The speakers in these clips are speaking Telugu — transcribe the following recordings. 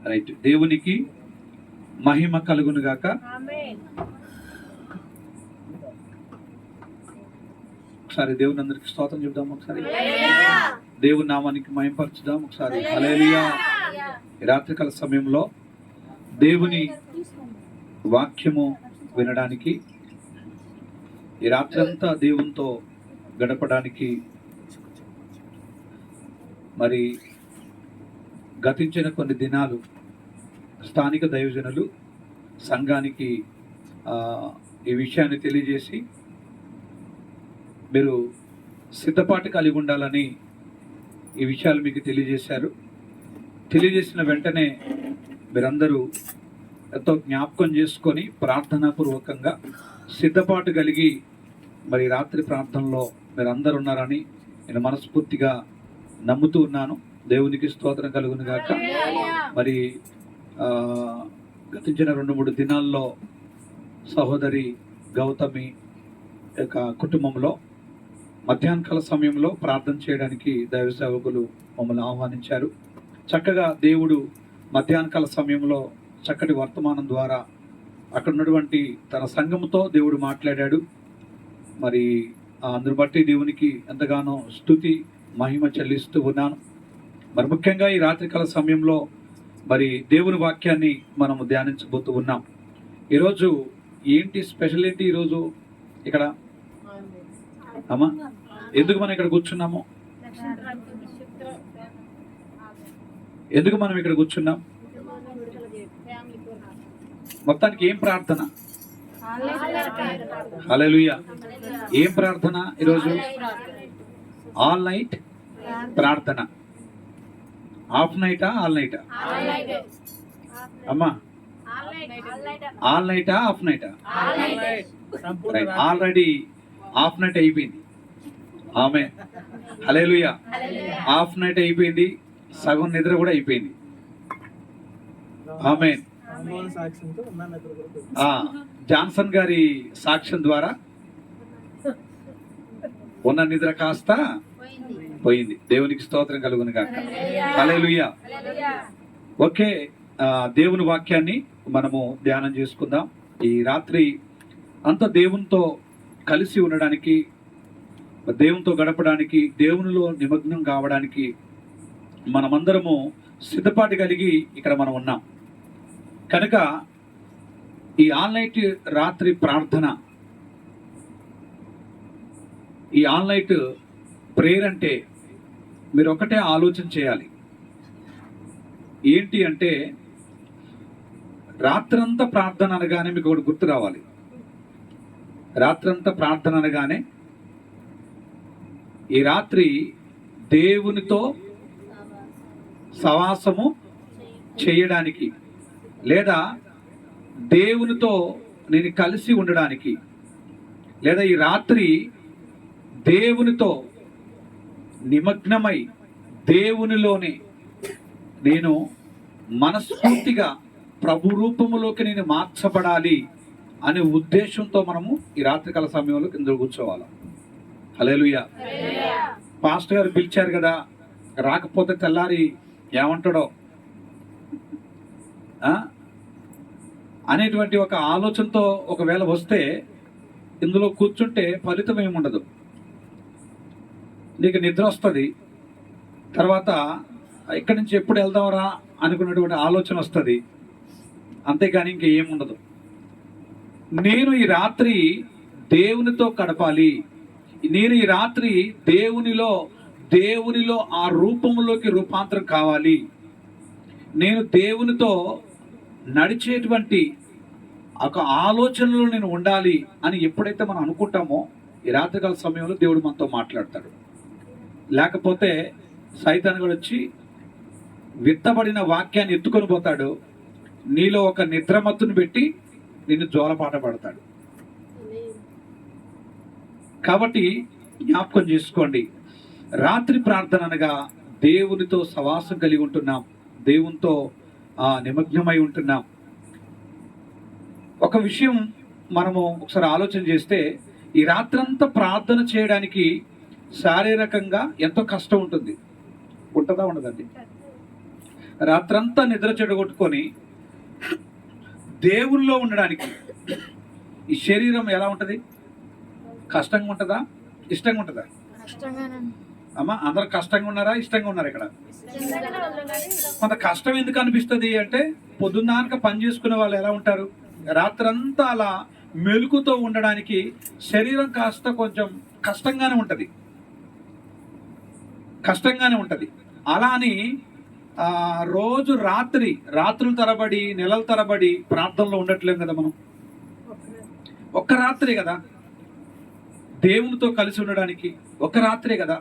రైట్. దేవునికి మహిమ కలుగును గాక. ఒకసారి దేవుని అందరికి స్తోత్రం చెప్దాం. ఒకసారి దేవుని నామానికి మహిమపరచుదాం. ఒకసారి హల్లెలూయా. ఈ రాత్రికాల సమయంలో దేవుని వాక్యము వినడానికి, ఈ రాత్రంతా దేవునితో గడపడానికి, మరి గతించిన కొన్ని దినాలు స్థానిక దైవజనులు సంఘానికి ఈ విషయాన్ని తెలియజేసి మీరు సిద్ధపాటు కలిగి ఉండాలని ఈ విషయాలు మీకు తెలియజేశారు. తెలియజేసిన వెంటనే మీరందరూ ఎంతో జ్ఞాపకం చేసుకొని ప్రార్థనాపూర్వకంగా సిద్ధపాటు కలిగి మరి రాత్రి ప్రార్థనలో మీరందరూ ఉన్నారని నేను మనస్ఫూర్తిగా నమ్ముతూ ఉన్నాను. దేవునికి స్తోత్రం కలుగును గాక. మరి గతించిన 2-3 దినాల్లో సహోదరి గౌతమి యొక్క కుటుంబంలో మధ్యాహ్నకాల సమయంలో ప్రార్థన చేయడానికి దైవ సేవకులు మమ్మల్ని ఆహ్వానించారు. చక్కగా దేవుడు మధ్యాహ్నకాల సమయంలో చక్కటి వర్తమానం ద్వారా అక్కడ ఉన్నటువంటి తన సంఘముతో దేవుడు మాట్లాడాడు. మరి అందును బట్టి దేవునికి ఎంతగానో స్తుతి మహిమ చెల్లిస్తూ ఉన్నాను. మరి ముఖ్యంగా ఈ రాత్రికాల సమయంలో మరి దేవుని వాక్యాన్ని మనము ధ్యానించబోతూ ఉన్నాం. ఈరోజు ఏంటి స్పెషల్ ఏంటి ఈరోజు ఇక్కడ అమ్మా? ఎందుకు మనం ఇక్కడ కూర్చున్నాము? ఎందుకు మనం ఇక్కడ కూర్చున్నాం? మొత్తానికి ఏం ప్రార్థన? హల్లెలూయా. ఏం ప్రార్థన ఈరోజు? ఆల్ నైట్ ప్రార్థన. హాఫ్ నైటా ఆల్ నైటా? అమ్మా, ఆల్ నైటా హాఫ్ నైటా? రైట్. ఆల్రెడీ హాఫ్ నైట్ అయిపోయింది. ఆమె హల్లెలూయా. హాఫ్ నైట్ అయిపోయింది, సగం నిద్ర కూడా అయిపోయింది. ఆమె జాన్సన్ గారి సాక్ష్యం ద్వారా ఉన్న నిద్ర కాస్త పోయింది. దేవునికి స్తోత్రం కలుగును గాక. హల్లెలూయా. ఓకే, దేవుని వాక్యాన్ని మనము ధ్యానం చేసుకుందాం. ఈ రాత్రి అంత దేవునితో కలిసి ఉండడానికి, దేవునితో గడపడానికి, దేవునిలో నిమగ్నం కావడానికి మనమందరము సిద్ధపాటు కలిగి ఇక్కడ మనం ఉన్నాం కనుక ఈ ఆల్ నైట్ రాత్రి ప్రార్థన, ఈ ఆల్ నైట్ ప్రేయర్ అంటే మీరు ఒకటే ఆలోచన చేయాలి. ఏంటి అంటే రాత్రంతా ప్రార్థన అనగానే మీకు ఒకటి గుర్తు రావాలి. రాత్రంతా ప్రార్థన అనగానే ఈ రాత్రి దేవునితో సవాసము చేయడానికి, లేదా దేవునితో నేను కలిసి ఉండడానికి, లేదా ఈ రాత్రి దేవునితో నిమగ్నమై దేవునిలోనే నేను మనస్ఫూర్తిగా ప్రభు రూపములోకి నేను మార్చబడాలి అనే ఉద్దేశంతో మనము ఈ రాత్రికాల సమయంలో కింద కూర్చోవాలి. హల్లెలూయా. పాస్టర్ గారు పిలిచారు కదా, రాకపోతే తెల్లారి ఏమంటాడో అనేటువంటి ఒక ఆలోచనతో ఒకవేళ వస్తే ఇందులో కూర్చుంటే ఫలితం ఏముండదు. నీకు నిద్ర వస్తుంది, తర్వాత ఇక్కడి నుంచి ఎప్పుడు వెళ్దాంరా అనుకున్నటువంటి ఆలోచన వస్తుంది, అంతేగాని ఇంక ఏముండదు. నేను ఈ రాత్రి దేవునితో గడపాలి, నేను ఈ రాత్రి దేవునిలో ఆ రూపంలోకి రూపాంతరం కావాలి, నేను దేవునితో నడిచేటువంటి ఒక ఆలోచనలో నేను ఉండాలి అని ఎప్పుడైతే మనం అనుకుంటామో ఈ రాత్రికాల సమయంలో దేవుడు మనతో మాట్లాడతాడు. లేకపోతే సైతాను కూడా వచ్చి విత్తబడిన వాక్యాన్ని ఎత్తుకొని పోతాడు, నీలో ఒక నిద్రమత్తును పెట్టి నిన్ను జోలపాట పడతాడు. కాబట్టి జ్ఞాపకం చేసుకోండి, రాత్రి ప్రార్థన అనగా దేవునితో సవాసం కలిగి ఉంటున్నాం, దేవునితో నిమగ్నమై ఉంటున్నాం. ఒక విషయం మనము ఒకసారి ఆలోచన చేస్తే, ఈ రాత్రంతా ప్రార్థన చేయడానికి శారీరకంగా ఎంతో కష్టం ఉంటుంది. ఉంటుందా ఉండదండి? రాత్రంతా నిద్ర చెడగొట్టుకొని దేవుల్లో ఉండడానికి ఈ శరీరం ఎలా ఉంటుంది? కష్టంగా ఉంటుందా, ఇష్టంగా ఉంటుందా? అమ్మా, అందరు కష్టంగా ఉన్నారా, ఇష్టంగా ఉన్నారా? ఇక్కడ కొంత కష్టం ఎందుకు అనిపిస్తుంది అంటే, పొద్దున్నాక పని చేసుకునే వాళ్ళు ఎలా ఉంటారు, రాత్రంతా అలా మెలుకుతో ఉండడానికి శరీరం కాస్త కొంచెం కష్టంగానే ఉంటుంది. అలా అని రోజు రాత్రుల తరబడి, నెలల తరబడి ప్రార్థనలో ఉండట్లేం కదా మనం. ఒక్క రాత్రే కదా దేవునితో కలిసి ఉండడానికి, ఒక్క రాత్రే కదా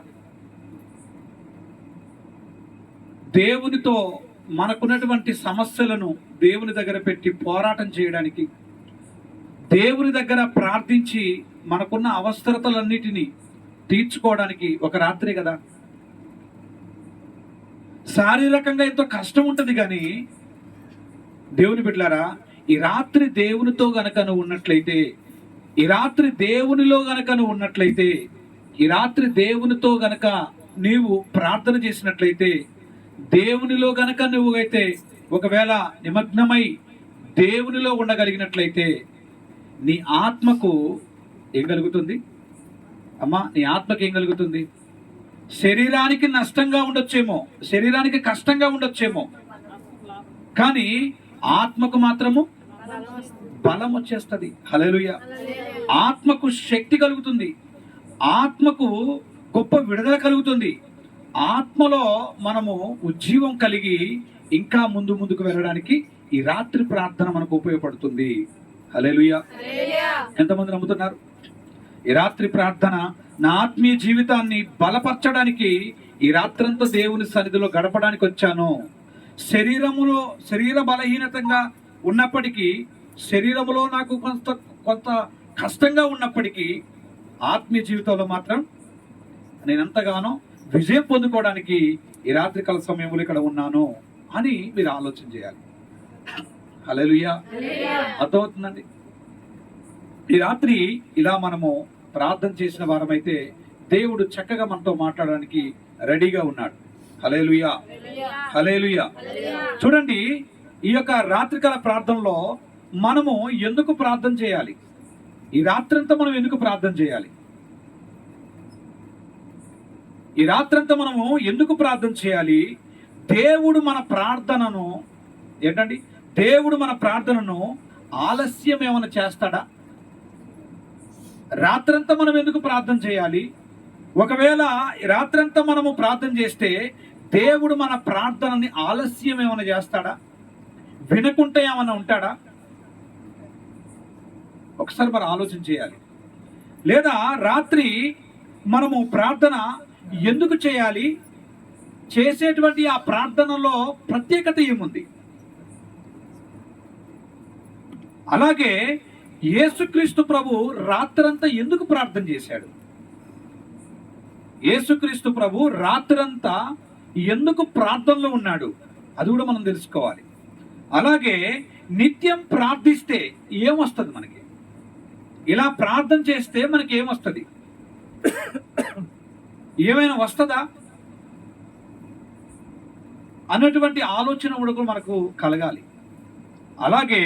దేవునితో మనకున్నటువంటి సమస్యలను దేవుని దగ్గర పెట్టి పోరాటం చేయడానికి, దేవుని దగ్గర ప్రార్థించి మనకున్న అవసరతలన్నిటినీ తీర్చుకోవడానికి ఒక రాత్రే కదా. శారీరకంగా ఎంతో కష్టం ఉంటుంది, కానీ దేవుని బిడ్డలారా, ఈ రాత్రి దేవునితో గనక నువ్వు ఉన్నట్లయితే, ఈ రాత్రి దేవునిలో గనక నువ్వు ఉన్నట్లయితే, ఈ రాత్రి దేవునితో గనక నీవు ప్రార్థన చేసినట్లయితే, దేవునిలో గనక నువ్వు అయితే ఒకవేళ నిమగ్నమై దేవునిలో ఉండగలిగినట్లయితే, నీ ఆత్మకు ఏం కలుగుతుంది అమ్మా? నీ ఆత్మకి ఏం కలుగుతుంది? శరీరానికి నష్టంగా ఉండొచ్చేమో, శరీరానికి కష్టంగా ఉండొచ్చేమో, కానీ ఆత్మకు మాత్రము బలం వచ్చేస్తుంది. హల్లెలూయా. ఆత్మకు శక్తి కలుగుతుంది, ఆత్మకు గొప్ప విడుదల కలుగుతుంది. ఆత్మలో మనము ఉజ్జీవం కలిగి ఇంకా ముందుకు వెళ్ళడానికి ఈ రాత్రి ప్రార్థన మనకు ఉపయోగపడుతుంది. హల్లెలూయా. ఎంతమంది నమ్ముతున్నారు? ఈ రాత్రి ప్రార్థన నా ఆత్మీయ జీవితాన్ని బలపరచడానికి, ఈ రాత్రంతా దేవుని సన్నిధిలో గడపడానికి వచ్చాను. శరీర బలహీనతంగా ఉన్నప్పటికీ, శరీరములో నాకు కొంత కష్టంగా ఉన్నప్పటికీ, ఆత్మీయ జీవితంలో మాత్రం నేను ఎంతగానో విజయం పొందుకోవడానికి ఈ రాత్రికాల సమయంలో ఇక్కడ ఉన్నాను అని మీరు ఆలోచన చేయాలి. హల్లెలూయా. అర్థమవుతుందండి? ఈ రాత్రి ఇలా మనము ప్రార్థన చేసిన వారమైతే దేవుడు చక్కగా మనతో మాట్లాడడానికి రెడీగా ఉన్నాడు. హల్లెలూయా, హల్లెలూయా. చూడండి, ఈ యొక్క రాత్రికాల ప్రార్థనలో మనము ఎందుకు ప్రార్థన చేయాలి? ఈ రాత్రంతా మనం ఎందుకు ప్రార్థన చేయాలి? ఈ రాత్రంతా మనము ఎందుకు ప్రార్థన చేయాలి? దేవుడు మన ప్రార్థనను ఏంటండి, దేవుడు మన ప్రార్థనను ఆలస్యం ఏమైనా చేస్తాడా? రాత్రంతా మనం ఎందుకు ప్రార్థన చేయాలి? ఒకవేళ రాత్రంతా మనము ప్రార్థన చేస్తే దేవుడు మన ప్రార్థనని ఆలస్యం ఏమైనా చేస్తాడా? వినకుంటే ఏమైనా ఉంటాడా? ఒకసారి మనం ఆలోచన చేయాలి. లేదా రాత్రి మనము ప్రార్థన ఎందుకు చేయాలి? చేసేటువంటి ఆ ప్రార్థనలో ప్రత్యేకత ఏముంది? అలాగే యేసుక్రీస్తు ప్రభు రాత్రంతా ఎందుకు ప్రార్థన చేశాడు? యేసుక్రీస్తు ప్రభు రాత్రంతా ఎందుకు ప్రార్థనలో ఉన్నాడు? అది కూడా మనం తెలుసుకోవాలి. అలాగే నిత్యం ప్రార్థిస్తే ఏమొస్తుంది మనకి? ఇలా ప్రార్థన చేస్తే మనకి ఏమొస్తుంది? ఏమైనా వస్తుందా అన్నటువంటి ఆలోచన కూడా మనకు కలగాలి. అలాగే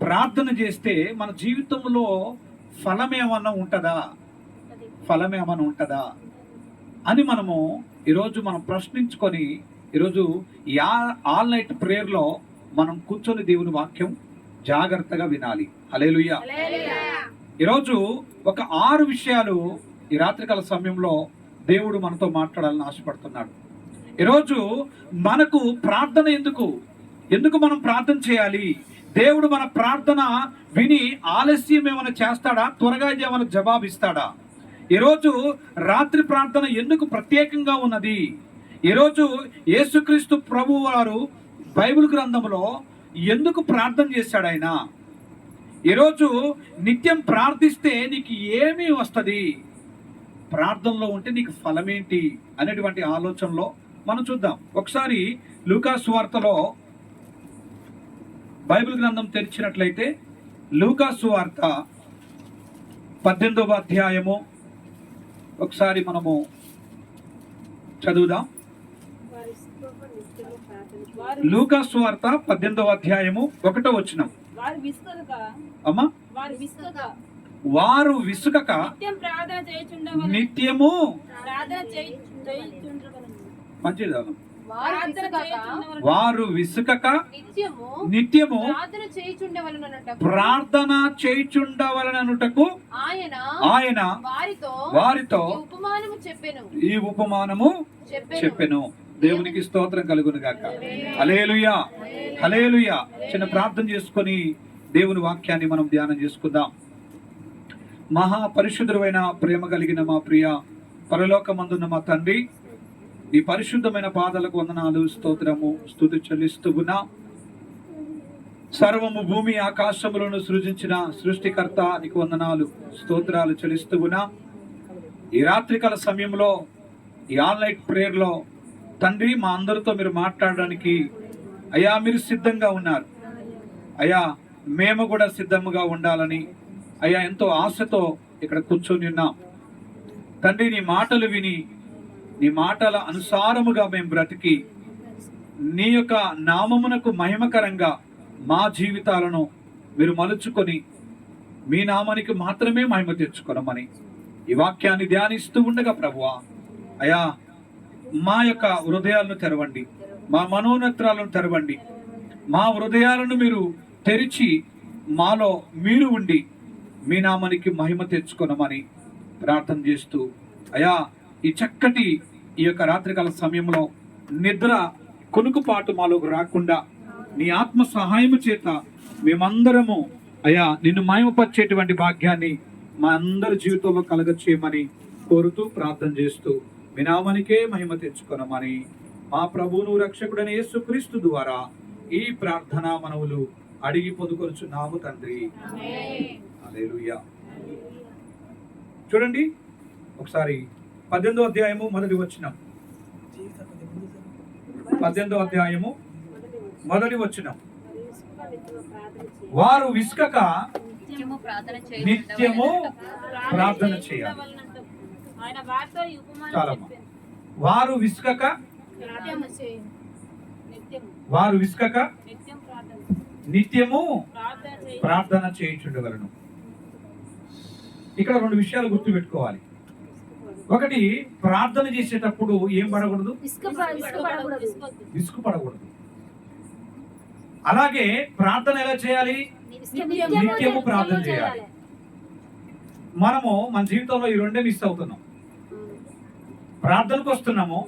ప్రార్థన చేస్తే మన జీవితంలో ఫలమేమన్నా ఉంటుందా అని మనము ఈరోజు మనం ప్రశ్నించుకొని, ఈరోజు ఆల్ నైట్ ప్రేయర్లో మనం కూర్చొని దేవుని వాక్యం జాగ్రత్తగా వినాలి. హల్లెలూయా. ఈరోజు ఒక 6 విషయాలు ఈ రాత్రికాల సమయంలో దేవుడు మనతో మాట్లాడాలని ఆశపడుతున్నాడు. ఈరోజు మనకు ప్రార్థన ఎందుకు మనం ప్రార్థన చేయాలి? దేవుడు మన ప్రార్థన విని ఆలస్యం ఏమైనా చేస్తాడా? త్వరగా ఏమైనా జవాబు ఇస్తాడా? ఈరోజు రాత్రి ప్రార్థన ఎందుకు ప్రత్యేకంగా ఉన్నది? ఈరోజు యేసుక్రీస్తు ప్రభు వారు బైబిల్ గ్రంథంలో ఎందుకు ప్రార్థన చేశాడు ఆయన? ఈరోజు నిత్యం ప్రార్థిస్తే నీకు ఏమి వస్తుంది? ప్రార్థనలో ఉంటే నీకు ఫలమేంటి అనేటువంటి ఆలోచనలో మనం చూద్దాం. ఒకసారి లూకా సువార్తలో బైబిల్ గ్రంథం తెరిచినట్లయితే లూకా సువార్త 18వ అధ్యాయము ఒకసారి మనము చదువుదాం. లూకా సువార్త 18వ అధ్యాయము 1వ వచనం. అమ్మా, వారు విసుకక నిత్యము మంచిది. వారు విసుకక నిత్యము ప్రార్థన చేయుచుండవలననుటకు ఆయన వారితో ఈ ఉపమానము చెప్పెను. దేవునికి స్తోత్రం కలుగును గాక. హల్లెలూయా, హల్లెలూయా. చిన్న ప్రార్థన చేసుకొని దేవుని వాక్యాన్ని మనం ధ్యానం చేసుకుందాం. మహా పరిశుద్ధుడైన ప్రేమ కలిగిన మా ప్రియ పరలోకమందున్న మా తండ్రి, నీ పరిశుద్ధమైన పాదాలకు వందనాలు, స్తోత్రము, స్తుతి చెల్లిస్తున్నా. సర్వము భూమి ఆకాశములను సృజించిన సృష్టికర్త నీకు వందనాలు, స్తోత్రాలు చెల్లిస్తున్నా. ఈ రాత్రికాల సమయంలో ఈ ఆన్లైన్ ప్రేయర్లో తండ్రి మా అందరితో మీరు మాట్లాడడానికి అయ్యా మీరు సిద్ధంగా ఉన్నారు. అయ్యా మేము కూడా సిద్ధముగా ఉండాలని అయ్యా ఎంతో ఆశతో ఇక్కడ కూర్చొని ఉన్నాం. తండ్రి నీ మాటలు విని నీ మాటల అనుసారముగా మేము బ్రతికి నీ యొక్క నామమునకు మహిమకరంగా మా జీవితాలను మీరు మలుచుకొని మీ నామానికి మాత్రమే మహిమ తెచ్చుకోనమని ఈ వాక్యాన్ని ధ్యానిస్తూ ఉండగా ప్రభువా అయ్యా మా యొక్క హృదయాలను తెరవండి, మా మనోనేత్రాలను తెరవండి. మా హృదయాలను మీరు తెరిచి మాలో మీరు ఉండి మీ నామానికి మహిమ తెచ్చుకోనమని ప్రార్థన చేస్తూ అయ్యా ఈ చక్కటి ఈ యొక్క రాత్రికాల సమయంలో నిద్ర కొనుకుపాటు మాలోకి రాకుండా నీ ఆత్మ సహాయము చేత మేమందరము అయ్యా నిన్ను మహిమపరిచేటువంటి భాగ్యాన్ని మా అందరి జీవితంలో కలగచేయమని కోరుతూ ప్రార్థన చేస్తూ మీ నామానికే మహిమ తెచ్చుకోనమని మా ప్రభువును రక్షకుడైన యేసుక్రీస్తు ద్వారా ఈ ప్రార్థనా మనవులు అడిగి పొందుకొనుచున్నాము తండ్రి. హల్లెలూయా. చూడండి ఒకసారి 18వ అధ్యాయము 1వ వచనం. 18వ అధ్యాయము 1వ వచనం. వారు విసుకక నిత్యము ప్రార్థన చేయాలి. చాలమ్మా. వారు విసుకక నిత్యము ప్రార్థన చేయుచుండవలెను. ఇక్కడ 2 విషయాలు గుర్తు పెట్టుకోవాలి. ఒకటి, ప్రార్థన చేసేటప్పుడు ఏం పడకూడదు, విసుగు పడకూడదు. అలాగే ప్రార్థన ఎలా చేయాలి, నిత్యము ప్రార్థన చేయాలి. మనము మన జీవితంలో ఈ 2 మిస్ అవుతున్నాం. ప్రార్థనకు వస్తున్నాము,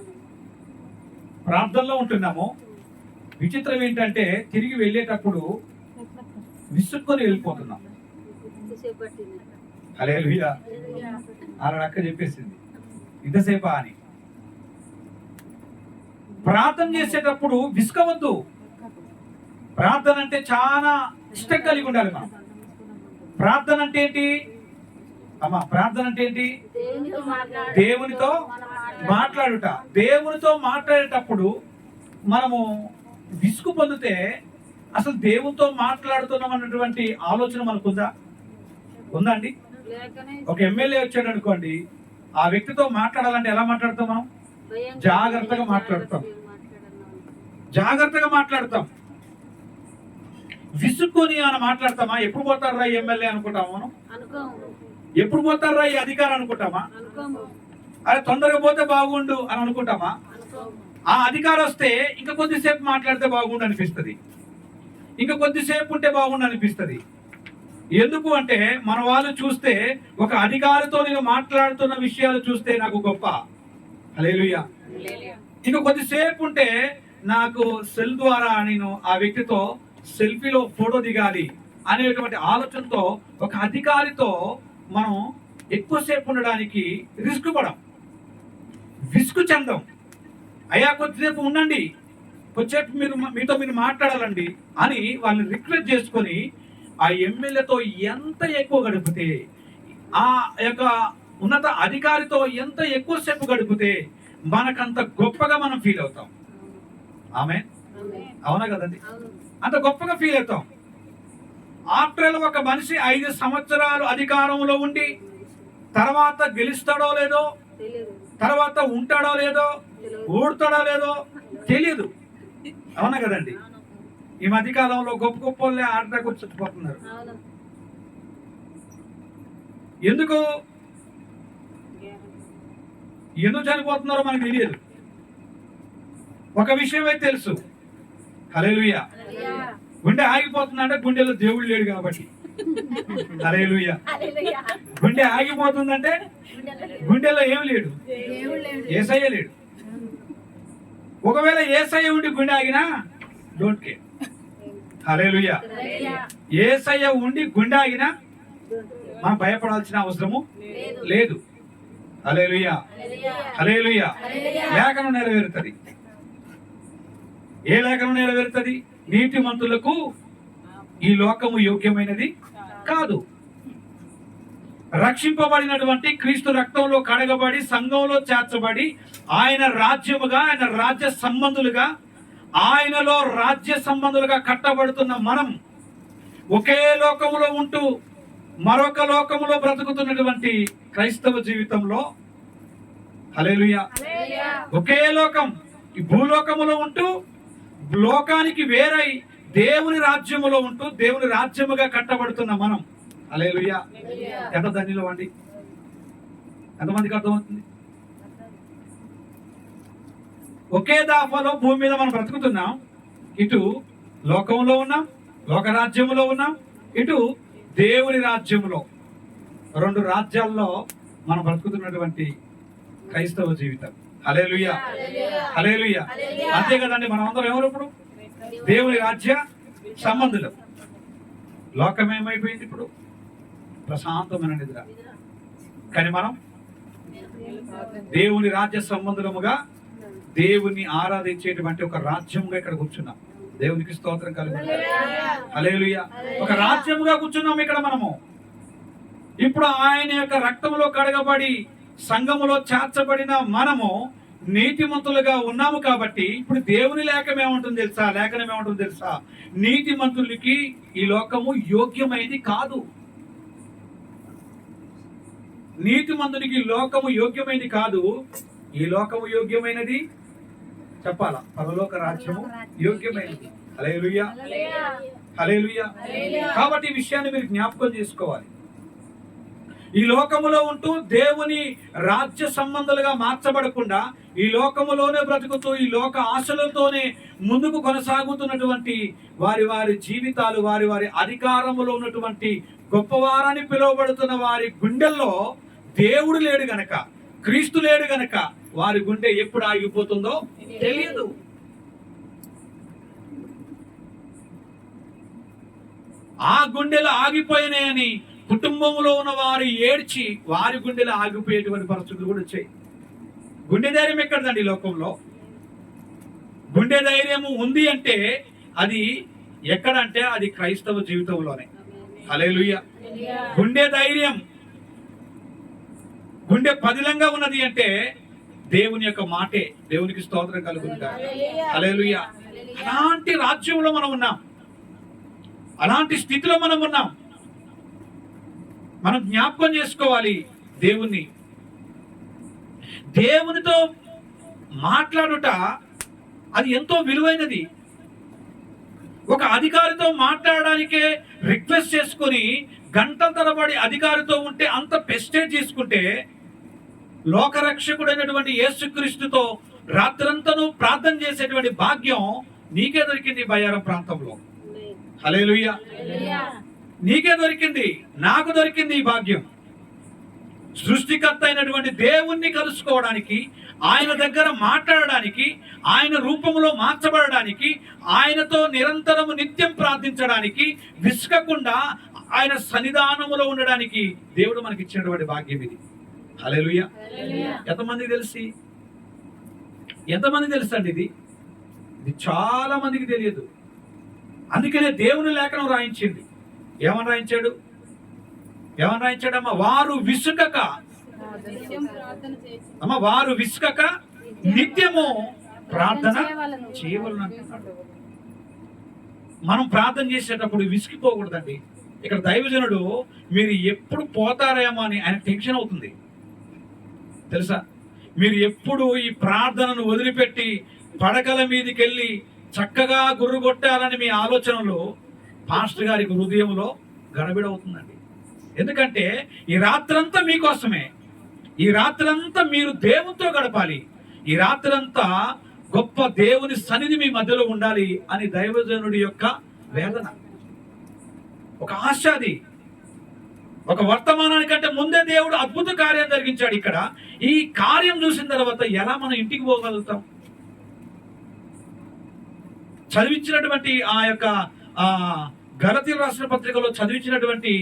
ప్రార్థనలో ఉంటున్నాము. విచిత్రం ఏంటంటే తిరిగి వెళ్ళేటప్పుడు విసుక్కొని వెళ్ళిపోతున్నాం. హల్లెలూయా. అక్క చెప్పేసింది ఇంతసేపా అని. ప్రార్థన చేసేటప్పుడు విసుకవద్దు. ప్రార్థన అంటే చాలా ఇష్టం కలిగి ఉండాలి మనం. ప్రార్థన అంటే ఏంటి అమ్మా? ప్రార్థన అంటే ఏంటి? దేవునితో మాట్లాడుట. దేవునితో మాట్లాడేటప్పుడు మనము విసుగు పొందితే అసలు దేవునితో మాట్లాడుతున్నాం అన్నటువంటి ఆలోచన మనకు ఉందా అండి? ఒక ఎమ్మెల్యే వచ్చాడు అనుకోండి, ఆ వ్యక్తితో మాట్లాడాలంటే ఎలా మాట్లాడతాం మనం? జాగ్రత్తగా మాట్లాడతాం. విసుక్కొని అని మాట్లాడతామా? ఎప్పుడు పోతారా ఈ ఎమ్మెల్యే అనుకుంటామా మనం? ఎప్పుడు పోతారా ఈ అధికారం అనుకుంటామా? అరే తొందరగా పోతే బాగుండు అని అనుకుంటామా? ఆ అధికారం వస్తే ఇంకా కొద్దిసేపు మాట్లాడితే బాగుండు అనిపిస్తుంది, ఇంకా కొద్దిసేపు ఉంటే బాగుండు అనిపిస్తుంది. ఎందుకు అంటే మన వాళ్ళు చూస్తే ఒక అధికారితో నేను మాట్లాడుతున్న విషయాలు చూస్తే నాకు గొప్ప. హల్లెలూయా. ఇంకా కొద్దిసేపు ఉంటే నాకు సెల్ ద్వారా నేను ఆ వ్యక్తితో సెల్ఫీలో ఫోటో దిగాలి అనేటువంటి ఆలోచనతో ఒక అధికారితో మనం ఎక్కువసేపు ఉండడానికి విసుగు చెందం. అయ్యా కొద్దిసేపు ఉండండి, కొద్దిసేపు మీతో మాట్లాడాలండి అని వాళ్ళని రిక్వెస్ట్ చేసుకొని ఆ ఎమ్మెల్యేతో ఎంత ఎక్కువ గడిపితే, ఆ యొక్క ఉన్నత అధికారితో ఎంత ఎక్కువసేపు గడిపితే మనకంత గొప్పగా మనం ఫీల్ అవుతాం. ఆమేన్. అవునా కదండి? అంత గొప్పగా ఫీల్ అవుతాం. ఆఫ్టర్ ఒక మనిషి 5 సంవత్సరాలు అధికారంలో ఉండి తర్వాత గెలుస్తాడో లేదో, తర్వాత ఉంటాడో లేదో, ఓడతాడో లేదో తెలియదు. అవునా కదండి? ఈ మధ్య కాలంలో గొప్ప గొప్ప వాళ్ళే ఆటకు చుట్టుపోతున్నారు. ఎందుకు ఎందుకు చనిపోతున్నారో మనకు తెలియదు. ఒక విషయం అయితే తెలుసు, హల్లెలూయా, గుండె ఆగిపోతుందంటే గుండెలో దేవుడు లేడు కాబట్టి. హల్లెలూయా. గుండె ఆగిపోతుందంటే గుండెలో ఏం లేడు, యేసయ్య లేడు. ఒకవేళ యేసయ్య ఉండి గుండె ఆగినా డోంట్ కేర్. హల్లెలూయా. యేసయ్య ఉండి గుండె ఆగినా మనం భయపడాల్సిన అవసరము లేదు. హల్లెలూయా, హల్లెలూయా. లేఖనం నెరవేరుతుంది. ఏ లేఖనం నెరవేరుతుంది? నీతిమంతులకు ఈ లోకము యోగ్యమైనది కాదు. రక్షింపబడినటువంటి క్రీస్తు రక్తంలో కడగబడి సంఘంలో చేర్చబడి ఆయన రాజ్యముగా, ఆయన రాజ్య సంబంధులుగా, ఆయనలో రాజ్య సంబంధులుగా కట్టబడుతున్న మనం ఒకే లోకములో ఉంటూ మరొక లోకములో బ్రతుకుతున్నటువంటి క్రైస్తవ జీవితంలో, హల్లెలూయా, ఒకే లోకం, ఈ భూలోకములో ఉంటూ లోకానికి వేరై దేవుని రాజ్యములో ఉంటూ దేవుని రాజ్యముగా కట్టబడుతున్న మనం, హల్లెలూయా, ఎంత ధన్యులు అండి. ఎంతమందికి అర్థమవుతుంది? ఒకే దాఫలో భూమి మీద మనం బ్రతుకుతున్నాం. ఇటు లోకంలో ఉన్నాం, లోక రాజ్యములో ఉన్నాం, ఇటు దేవుని రాజ్యములో, రెండు రాజ్యాల్లో మనం బ్రతుకుతున్నటువంటి క్రైస్తవ జీవితం. హల్లెలూయా, హల్లెలూయా. అంతే కదండి, మనం అందరం ఎవరు ఇప్పుడు? దేవుని రాజ్య సంబంధులు. లోకం ఏమైపోయింది ఇప్పుడు? ప్రశాంతమైన నిద్ర. కానీ మనం దేవుని రాజ్య సంబంధులముగా దేవుని ఆరాధించేటువంటి ఒక రాజ్యముగా ఇక్కడ కూర్చున్నాం. దేవునికి స్తోత్రం కలుగును. హల్లెలూయా. ఒక రాజ్యముగా కూర్చున్నాం ఇక్కడ మనము. ఇప్పుడు ఆయన యొక్క రక్తంలో కడగబడి సంఘములో చేర్చబడిన మనము నీతిమంతులుగా ఉన్నాము కాబట్టి ఇప్పుడు దేవుని లేఖనం ఏమంటుంది తెలుసా? లేఖనం ఏమంటుంది తెలుసా? నీతిమంతులకి ఈ లోకము యోగ్యమైనది కాదు. నీతిమంతునికి లోకము యోగ్యమైనది కాదు. ఈ లోకము యోగ్యమైనది చెప్పాలా? పరలోక రాజ్యము యోగ్యమైనది. హల్లెలూయా, హల్లెలూయా. కాబట్టి ఈ విషయాన్ని మీరు జ్ఞాపకం చేసుకోవాలి. ఈ లోకములో ఉంటూ దేవుని రాజ్య సంబంధాలుగా మార్చబడకుండా ఈ లోకములోనే బ్రతుకుతూ ఈ లోక ఆశలతోనే ముందుకు కొనసాగుతున్నటువంటి వారి వారి జీవితాలు, వారి వారి అధికారములో ఉన్నటువంటి గొప్పవారని పిలువబడుతున్న వారి గుండెల్లో దేవుడు లేడు గనక, క్రీస్తు లేడు గనక వారి గుండె ఎప్పుడు ఆగిపోతుందో తెలియదు. ఆ గుండెలు ఆగిపోయినాయని కుటుంబంలో ఉన్న వారు ఏడ్చి వారి గుండెలు ఆగిపోయేటువంటి పరిస్థితులు కూడా వచ్చాయి. గుండె ధైర్యం ఎక్కడదండి ఈ లోకంలో? గుండె ధైర్యం ఉంది అంటే అది ఎక్కడంటే అది క్రైస్తవ జీవితంలోనే. హల్లెలూయా. గుండె ధైర్యం, గుండె పదిలంగా ఉన్నది అంటే దేవుని యొక్క మాటే. దేవునికి స్తోత్రం కలుగునుగాక. హల్లెలూయా. అలాంటి రాజ్యంలో మనం ఉన్నాం, అలాంటి స్థితిలో మనం ఉన్నాం. మనం జ్ఞాపకం చేసుకోవాలి దేవుణ్ణి. దేవునితో మాట్లాడుట అది ఎంతో విలువైనది. ఒక అధికారితో మాట్లాడడానికే రిక్వెస్ట్ చేసుకొని గంటల తరబడి అధికారితో ఉంటే అంత ప్రెస్టేజ్ తీసుకుంటే లోకరక్షకుడైనటువంటి యేసుక్రీస్తుతో రాత్రంతను ప్రార్థన చేసేటువంటి భాగ్యం నీకే దొరికింది బయ్యారం ప్రాంతంలో. హల్లెలూయా. నీకే దొరికింది, నాకు దొరికింది ఈ భాగ్యం. సృష్టికర్త అయినటువంటి దేవుణ్ణి కలుసుకోవడానికి, ఆయన దగ్గర మాట్లాడడానికి, ఆయన రూపంలో మార్చబడడానికి, ఆయనతో నిరంతరము నిత్యం ప్రార్థించడానికి, విసుకకుండా ఆయన సన్నిధానములో ఉండడానికి దేవుడు మనకి ఇచ్చినటువంటి భాగ్యం ఇది. హల్లెలూయా. ఎంతమందికి తెలుసు అండి ఇది? ఇది చాలా మందికి తెలియదు. అందుకనే దేవుని లేఖనం రాయించింది. ఏమని రాయించాడమ్మా? వారు విసుకక నిత్యము ప్రార్థన చేయవలను అంటున్నాడు. మనం ప్రార్థన చేసేటప్పుడు విసిగిపోకూడదండి. ఇక్కడ దైవజనుడు మీరు ఎప్పుడు పోతారేమో అని ఆయన టెన్షన్ అవుతుంది తెలుసా? మీరు ఎప్పుడు ఈ ప్రార్థనను వదిలిపెట్టి పడకల మీదకి వెళ్ళి చక్కగా గుర్రు కొట్టాలని మీ ఆలోచనలు పాస్టర్ గారి హృదయంలో గడబిడవుతుందండి. ఎందుకంటే ఈ రాత్రంతా మీకోసమే, ఈ రాత్రంతా మీరు దేవునితో గడపాలి, ఈ రాత్రంతా గొప్ప దేవుని సన్నిధి మీ మధ్యలో ఉండాలి అని దైవజనుడి యొక్క వేదన, ఒక ఆశ. అది ఒక వర్తమానానికంటే ముందే దేవుడు అద్భుత కార్యం జరిగించాడు. ఇక్కడ ఈ కార్యం చూసిన తర్వాత ఎలా మనం ఇంటికి పోగలుగుతాం? చదివించినటువంటి ఆ యొక్క గలతీయుల రాసిన పత్రికలో చదివించినటువంటి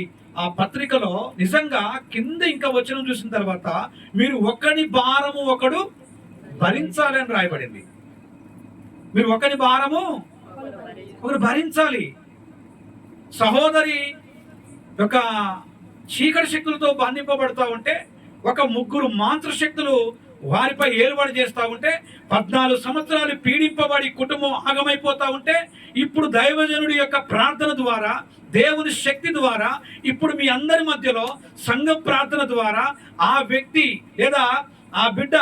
ఆ పత్రికలో నిజంగా కింద ఇంకా వచనం చూసిన తర్వాత మీరు ఒకని భారము ఒకడు భరించాలి అని రాయబడింది. మీరు ఒకని భారము ఒకరు భరించాలి. సహోదరి ఒక చీకటి శక్తులతో బంధింపబడతా ఉంటే, ఒక ముగ్గురు మాంత్ర శక్తులు వారిపై ఏలుబడి చేస్తూ ఉంటే, 14 సంవత్సరాలు పీడింపబడి కుటుంబం ఆగమైపోతా ఉంటే, ఇప్పుడు దైవజనుడి యొక్క ప్రార్థన ద్వారా, దేవుని శక్తి ద్వారా, ఇప్పుడు మీ అందరి మధ్యలో సంఘం ప్రార్థన ద్వారా ఆ వ్యక్తి లేదా ఆ బిడ్డ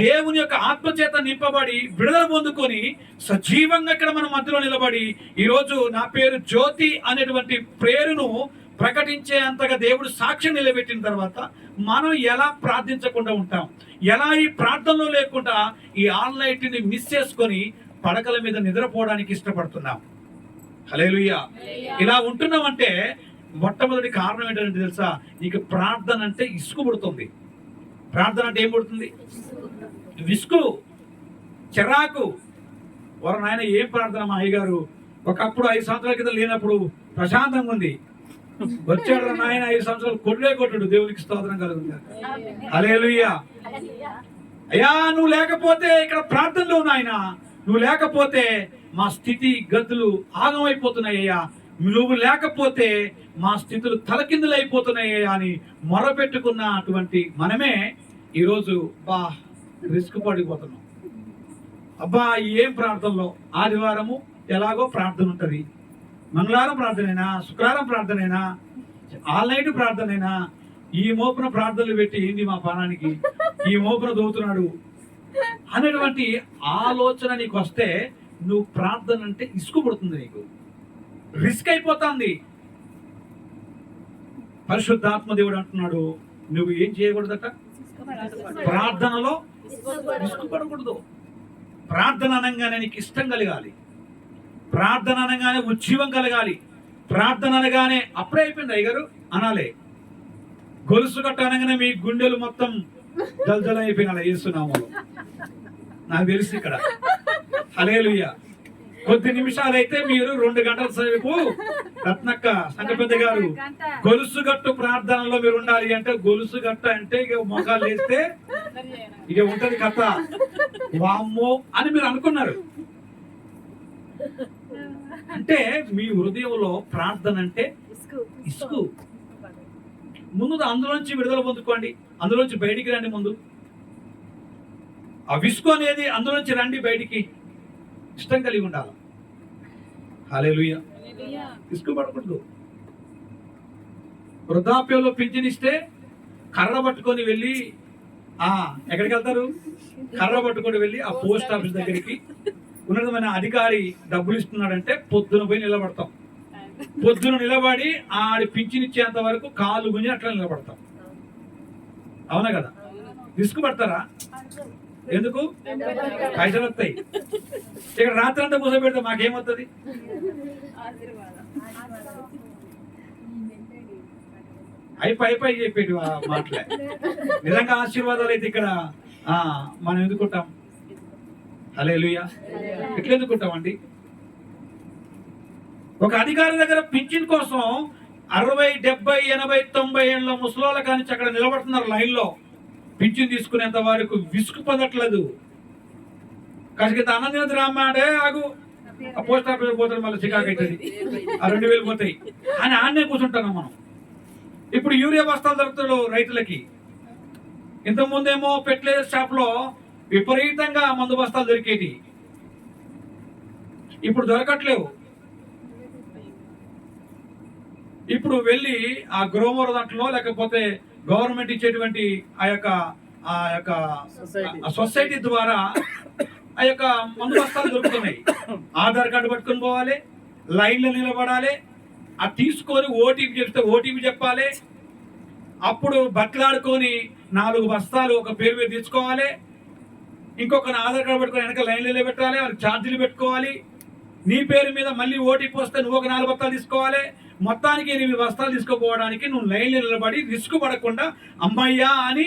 దేవుని యొక్క ఆత్మచేత నింపబడి విడుదల పొందుకొని సజీవంగా ఇక్కడ మన మధ్యలో నిలబడి ఈరోజు నా పేరు జ్యోతి అనేటువంటి పేరును ప్రకటించే అంతగా దేవుడు సాక్ష్యం నిలబెట్టిన తర్వాత మనం ఎలా ప్రార్థించకుండా ఉంటాం? ఎలా ఈ ప్రార్థనలో లేకుండా ఈ ఆన్లైట్ని మిస్ చేసుకొని పడకల మీద నిద్రపోవడానికి ఇష్టపడుతున్నాం? హల్లెలూయా. ఇలా ఉంటున్నామంటే మొట్టమొదటి కారణం ఏంటంటే తెలుసా? నీకు ప్రార్థన అంటే ఇసుకు పుడుతుంది. ప్రార్థన అంటే ఏం పుడుతుంది? విసుగు, చిరాకు. వారు నాయన ఏం ప్రార్థన మా అయ్యగారు ఒకప్పుడు 5 సంవత్సరాల క్రితం లేనప్పుడు ప్రశాంతంగా ఉంది, వచ్చాడు నాయన 5 సంవత్సరాలు కొట్టుడు. దేవునికి స్తోత్రం కలుగుతుంది. హల్లెలూయా. అయ్యా నువ్వు లేకపోతే ఇక్కడ ప్రార్థనలో నాయన, నువ్వు లేకపోతే మా స్థితి గతులు ఆగమైపోతున్నాయ్యా, నువ్వు లేకపోతే మా స్థితులు తలకిందులు అయిపోతున్నాయ్యా అని మొరపెట్టుకున్నటువంటి మనమే ఈరోజు రిస్క్ పడిపోతున్నాం. అబ్బా ఏం ప్రార్థనలో, ఆదివారము ఎలాగో ప్రార్థన ఉంటుంది, మంగళవారం ప్రార్థనైనా, శుక్రవారం ప్రార్థనైనా, ఆల్ నైట్ ప్రార్థనైనా, ఈ మోపున ప్రార్థనలు పెట్టి ఏంది మా పానానికి, ఈ మోపున దోవుతున్నాడు అనేటువంటి ఆలోచన నీకు వస్తే నువ్వు ప్రార్థన అంటే ఇసుకు పడుతుంది, నీకు రిస్క్ అయిపోతుంది. పరిశుద్ధాత్మ దేవుడు అంటున్నాడు నువ్వు ఏం చేయకూడదట? ప్రార్థనలో ఇసుకుపడకూడదు. ప్రార్థన అనగానే నీకు ఇష్టం కలగాలి, ప్రార్థన అనగానే ఉజ్జీవం కలగాలి, ప్రార్థన అనగానే అప్పుడే అయిపోయింది అయ్యగారు అనాలే. గొలుసు కట్ట అనగానే మీ గుండెలు మొత్తం జల్జల అయిపోయినా యేసునామములో నాకు తెలుసు ఇక్కడ. హల్లెలూయా. కొద్ది నిమిషాలైతే మీరు 2 గంటల సేపు రత్నక్క సంగపెద్ద గారు గొలుసు గట్టు ప్రార్థనలో మీరు ఉండాలి అంటే, గొలుసు గట్ట అంటే ఇక మొఖాలు వేస్తే ఇక ఉంటది కథ, వామ్మో అని మీరు అనుకున్నారు. అంటే మీ హృదయంలో ప్రార్థన అంటే ఇసుకు. ముందు అందులోంచి విడుదల పొందుకోండి, అందులోంచి బయటికి రండి. ముందు ఆ విసుగు అనేది అందులోంచి రండి బయటికి. ఇష్టం కలిగి ఉండాలి. హల్లెలూయా. ఇసుకు పడకూడదు. వృద్ధాప్యంలో పింఛనిస్తే కర్ర పట్టుకొని వెళ్ళి ఎక్కడికి వెళ్తారు? కర్ర పట్టుకొని వెళ్ళి ఆ పోస్ట్ ఆఫీస్ దగ్గరికి ఉన్నతమైన అధికారి డబ్బులు ఇస్తున్నాడంటే పొద్దున పోయి నిలబడతాం. పొద్దున నిలబడి ఆడి పింఛనిచ్చేంత వరకు కాలు గుంజి అట్లా నిలబడతాం. అవునా కదా? విసుగు పడతారా? ఎందుకు? పైసలు వస్తాయి. ఇక్కడ రాత్రి అంతా కూర్చోబెడితే మాకేమవుతుంది? అయిపోయి చెప్పేటి మాటలే. నిజంగా ఆశీర్వాదాలు అయితే ఇక్కడ మనం ఎందుకుంటాం? హల్లెలూయా. ఎట్లా ఎందుకుంటామండి? ఒక అధికారి దగ్గర పింఛన్ కోసం 60, 70, 80, 90 ఏళ్ళ ముసలోళ్ళ కానీ అక్కడ నిలబడుతున్నారు లైన్లో పింఛన్ తీసుకునేంత వరకు. విసుగు పొందట్లేదు. కాసేపు అన్నం తినదు రామ్మాడే ఆగు, ఆ పోస్ట్ ఆఫీస్ పోతాడు, మళ్ళీ చికాకు అవుతుంది, ఆ 2000 పోతాయి అని ఆడనే కూర్చుంటున్నాం మనం. ఇప్పుడు యూరియా బస్తాలు దొరుకుతాడు రైతులకి. ఇంతకుముందేమో ఫెర్టిలైజర్ షాప్ లో విపరీతంగా మందు బస్తాలు దొరికేటి, ఇప్పుడు దొరకట్లేవు. ఇప్పుడు వెళ్ళి ఆ గ్రోమర్ దాంట్లో లేకపోతే గవర్నమెంట్ ఇచ్చేటువంటి ఆ యొక్క సొసైటీ ద్వారా ఆ యొక్క మందు బస్తాలు దొరుకుతున్నాయి. ఆధార్ కార్డు పట్టుకొని పోవాలి, లైన్లో నిలబడాలి, అది తీసుకొని ఓటీపీ చెప్తే ఓటీపీ చెప్పాలి, అప్పుడు బట్లాడుకొని 4 బస్తాలు ఒక పేరు మీద తీసుకోవాలి, ఇంకొక ఆధార్ కార్డు పెట్టుకొని వెనక లైన్లో పెట్టాలి, వాళ్ళకి ఛార్జీలు పెట్టుకోవాలి, నీ పేరు మీద మళ్ళీ ఓటీపీ వస్తే నువ్వు ఒక 4 బస్తాలు తీసుకోవాలి. మొత్తానికి 8 బస్తాలు తీసుకోపోవడానికి నువ్వు లైన్లో నిలబడి రిస్క్ పడకుండా అమ్మయ్యా అని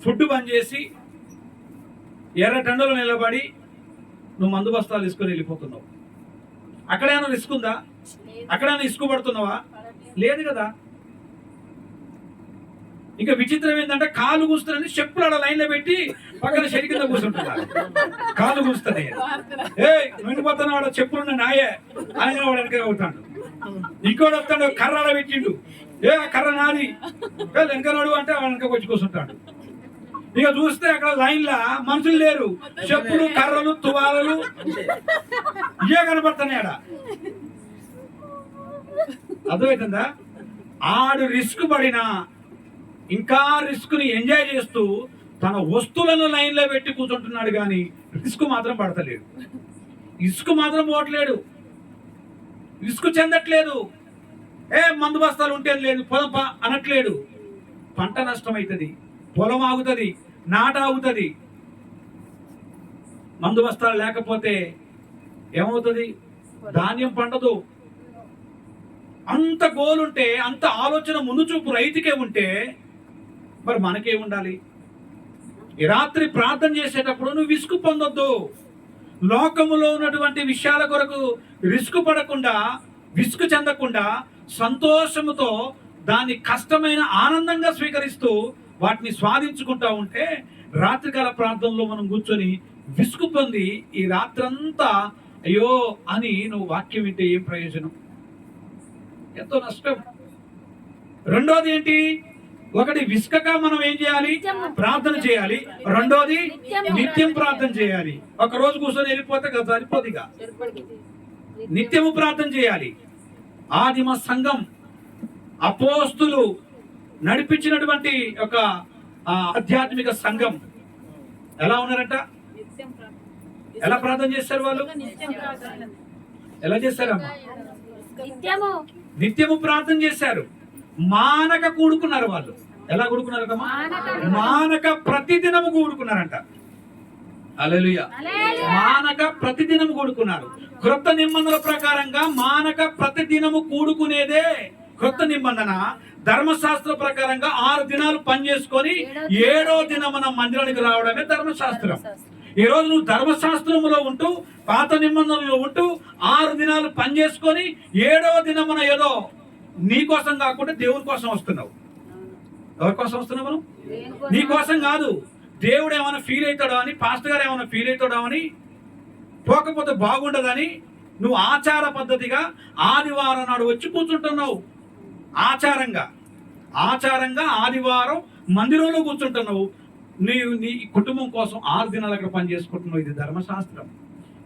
ఫుడ్ బంద్ చేసి ఎర్ర టండలో నిలబడి నువ్వు మందు బస్తాలు తీసుకొని వెళ్ళిపోతున్నావు. అక్కడేమైనా రిస్క్ ఉందా? అక్కడైనా ఇసుకు పడుతున్నావా? లేదు కదా. ఇంకా విచిత్రం ఏంటంటే కాలు కూస్తానని చెప్పులు ఆడ లైన్లో పెట్టి పక్కన చెడి కింద కూర్చుంటున్నారు. కాలు కూస్తానే వెళ్ళిపోతున్నా వాడు చెప్పులున్న నాయే ఆయన వాడు వెనక అవుతాడు. ఇంకోటి వస్తాడు కర్ర ఆడ పెట్టిండు, కర్ర నాది వెనక నడు అంటే వాడు వెనక వచ్చి కూర్చుంటాడు. ఇక చూస్తే అక్కడ లైన్లో మనుషులు లేరు, చెప్పులు కర్రలు తువాలలు ఇవే కనపడుతున్నాయి ఆడ. అర్థమవుతుందా? ఆడు రిస్క్ పడినా ఇంకా రిస్క్ ని ఎంజాయ్ చేస్తూ తన వస్తువులను లైన్లో పెట్టి కూర్చుంటున్నాడు, కానీ రిస్క్ మాత్రం పడతలేడు, ఇసుకు మాత్రం పోవట్లేడు, రిస్క్ చెందట్లేదు. మందు బస్తాలు ఉంటే లేదు పొలం అనట్లేడు. పంట నష్టం అవుతుంది, పొలం ఆగుతుంది, నాట ఆగుతుంది. మందు బస్తాలు లేకపోతే ఏమవుతుంది? ధాన్యం పండదు. అంత గోలుంటే, అంత ఆలోచన ముందు చూపు రైతుకే ఉంటే మరి మనకే ఉండాలి. ఈ రాత్రి ప్రార్థన చేసేటప్పుడు నువ్వు విసుగు పొందొద్దు. లోకములో ఉన్నటువంటి విషయాల కొరకు రిస్క్ పడకుండా, విసుగు చెందకుండా సంతోషముతో దాన్ని కష్టమైన ఆనందంగా స్వీకరిస్తూ వాటిని స్వాధించుకుంటా ఉంటే రాత్రికాల ప్రార్థనలో మనం కూర్చొని విసుగు పొంది ఈ రాత్రంతా అయ్యో అని నువ్వు వాక్యం వింటే ఏం ప్రయోజనం? ఎంతో నష్టం. రెండోది ఏంటి? ఒకటి విసుకక మనం ఏం చేయాలి? ప్రార్థన చేయాలి. రెండోది నిత్యం ప్రార్థన చేయాలి. ఒక రోజు కూర్చొని వెళ్ళిపోతే కదా సరిపోదిగా, నిత్యము ప్రార్థన చేయాలి. ఆదిమ సంఘం అపోస్తులు నడిపించినటువంటి ఒక ఆధ్యాత్మిక సంఘం ఎలా ఉన్నారంట? ఎలా ప్రార్థన చేశారు వాళ్ళు? ఎలా చేశారమ్మా? నిత్యము ప్రార్థన చేశారు. మానక కూడుకున్నారు వాళ్ళు. ఎలా కూడుకున్నారట? మానక ప్రతిదినము కూడుకున్నారంట. హల్లెలూయా. మానక ప్రతిదినము కూడుకున్నారు. క్రొత్త నిబంధనల ప్రకారంగా మానక ప్రతిదినము కూడుకునేదే క్రొత్త నిబంధన. ధర్మశాస్త్ర ప్రకారంగా 6 దినాలు పని చేసుకొని 7వ దినమున మందిరానికి రావడమే ధర్మశాస్త్రం. ఈ రోజు నువ్వు ధర్మశాస్త్రములో ఉంటూ, పాత నిబంధనలో ఉంటూ 6 దినాలు పని చేసుకొని 7వ దినమున ఏదో నీ కోసం కాకుండా దేవుని కోసం వస్తున్నావు. ఎవరి కోసం వస్తున్నావు? మనం నీ కోసం కాదు. దేవుడు ఏమైనా ఫీల్ అవుతాడో అని, పాస్టర్ గారు ఏమైనా ఫీల్ అవుతాడో అని, పోకపోతే బాగుండదని నువ్వు ఆచార పద్ధతిగా ఆదివారం నాడు వచ్చి కూర్చుంటున్నావు. ఆచారంగా ఆదివారం మందిరంలో కూర్చుంటున్నావు. నీ కుటుంబం కోసం 6 దినాలు అక్కడ పని చేసుకుంటున్నావు. ఇది ధర్మశాస్త్రం.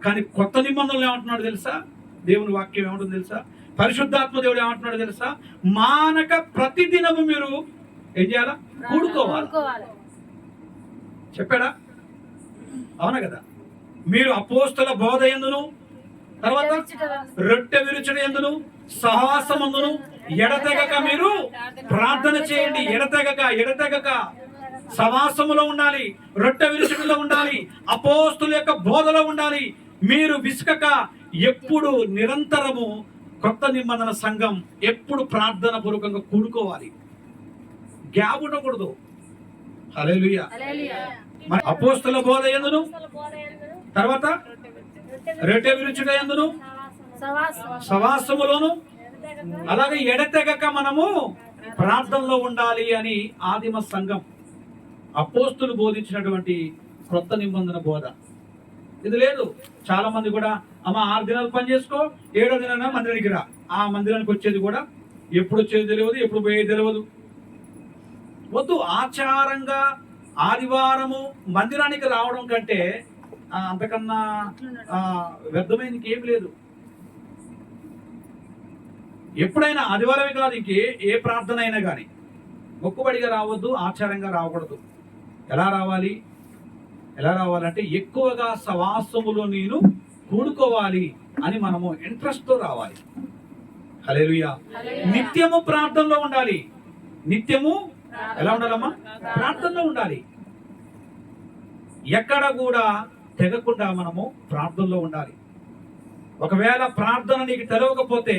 కానీ కొత్త నిబంధనలు ఏమంటున్నాడు తెలుసా? దేవుని వాక్యం ఏమంటుంది తెలుసా? పరిశుద్ధాత్మ దేవుడు ఏమంటున్నాడు తెలుసా? మానక ప్రతిదినము మీరు ఏం చేయాలా? కూడుకోవాలి. చెప్పాడా? అవునా కదా. మీరు అపోస్తల బోధ యందును, తర్వాత రొట్టె విరుచుట యందును, సహవాసమందును ఎడతెగక మీరు ప్రార్థన చేయండి. ఎడతెగక సహవాసములో ఉండాలి, రొట్టె విరుచుటలో ఉండాలి, అపోస్తుల యొక్క బోధలో ఉండాలి. మీరు విసుకక ఎప్పుడు నిరంతరము కొత్త నిబంధన సంఘం ఎప్పుడు ప్రార్థన పూర్వకంగా కూడుకోవాలి. గ్యాప్ ఉండకూడదు. హల్లెలూయా. మరి అపోస్తుల బోధ యందును, తర్వాత రొట్టె విరుచుట యందును, సహవాసములోను, అలాగే ఎడతెగక మనము ప్రార్థనలో ఉండాలి అని ఆదిమ సంఘం అపోస్తులు బోధించినటువంటి కొత్త నిబంధన బోధ. ఇది లేదు. చాలా మంది కూడా అమ్మ 6 దినాలు పని చేసుకో, 7వ దినాన మందిరానికి రా. ఆ మందిరానికి వచ్చేది కూడా ఎప్పుడు వచ్చేది తెలియదు, ఎప్పుడు పోయేది తెలియదు. వద్దు. ఆచారంగా ఆదివారము మందిరానికి రావడం కంటే అంతకన్నా వ్యర్థమైన ఇంకేం లేదు. ఎప్పుడైనా ఆదివారమే కాదు, ఏ ప్రార్థన అయినా కానీ మొక్కుబడిగా రావద్దు, ఆచారంగా రాకూడదు. ఎలా రావాలి? ఎలా రావాలంటే ఎక్కువగా సవాసములో నేను కూడుకోవాలి అని మనము ఇంట్రెస్ట్ తో రావాలి. హల్లెలూయా. నిత్యము ప్రార్థనలో ఉండాలి. నిత్యము ఎలా ఉండాలమ్మా? ప్రార్థనలో ఉండాలి. ఎక్కడ కూడా తెగకుండా మనము ప్రార్థనలో ఉండాలి. ఒకవేళ ప్రార్థన నీకు తెలవకపోతే,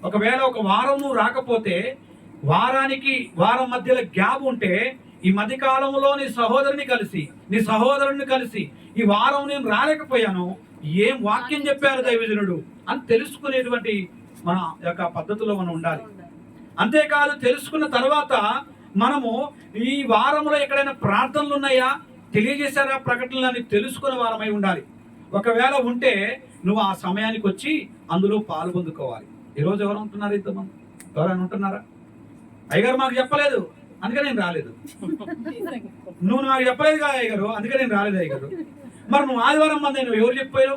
ఒకవేళ ఒక వారం నువ్వు రాకపోతే, వారం మధ్యలో గ్యాప్ ఉంటే, ఈ మధ్య కాలంలో నీ సహోదరుని కలిసి ఈ వారం నేను రాలేకపోయాను, ఏం వాక్యం చెప్పారు దైవజనుడు అని తెలుసుకునేటువంటి మన యొక్క పద్ధతిలో మనం ఉండాలి. అంతేకాదు, తెలుసుకున్న తర్వాత మనము ఈ వారంలో ఎక్కడైనా ప్రార్థనలు ఉన్నాయా, తెలియజేశారా ప్రకటనలు అని తెలుసుకునే వారమై ఉండాలి. ఒకవేళ ఉంటే నువ్వు ఆ సమయానికి వచ్చి అందులో పాల్పొందుకోవాలి. ఈరోజు ఎవరు ఉంటున్నారు? ఇంతమంది ఎవరైనా ఉంటున్నారా? అయ్యగారు మాకు చెప్పలేదు అందుకే నేను రాలేదు. నువ్వు నాకు చెప్పలేదు కదా అయ్యగారు, అందుకే నేను రాలేదు అయ్యగారు. మరి నువ్వు ఆదివారం మంది నువ్వు ఎవరు చెప్పారు?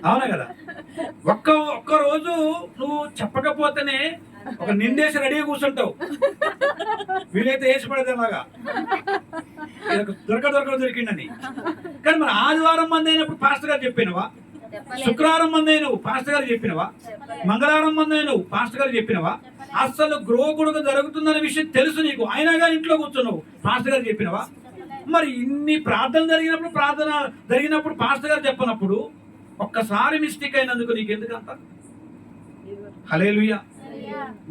అవునా కదా? ఒక్క రోజు నువ్వు చెప్పకపోతేనే ఒక నిందేసి రెడీగా కూర్చుంటావు. వీలైతే వేసి పడేదేలాగా దొరికిండని. కానీ మరి ఆదివారం మంది అయినప్పుడు పాస్టర్ గారు చెప్పినవా? శుక్రవారం మంది అయినవు పాస్టర్ గారు చెప్పినవా? మంగళవారం మంది అయినవు పాస్టర్ గారు చెప్పినవా? అసలు గ్రోకుడుగా జరుగుతుందనే విషయం తెలుసు నీకు, అయినా కానీ ఇంట్లో కూర్చున్నావు, పాస్టర్ గారు చెప్పినవా? మరి ఇన్ని ప్రార్థన జరిగినప్పుడు పాస్టర్ గారు చెప్పినప్పుడు ఒక్కసారి మిస్టేక్ అయినందుకు నీకు ఎందుకంత? హల్లెలూయా.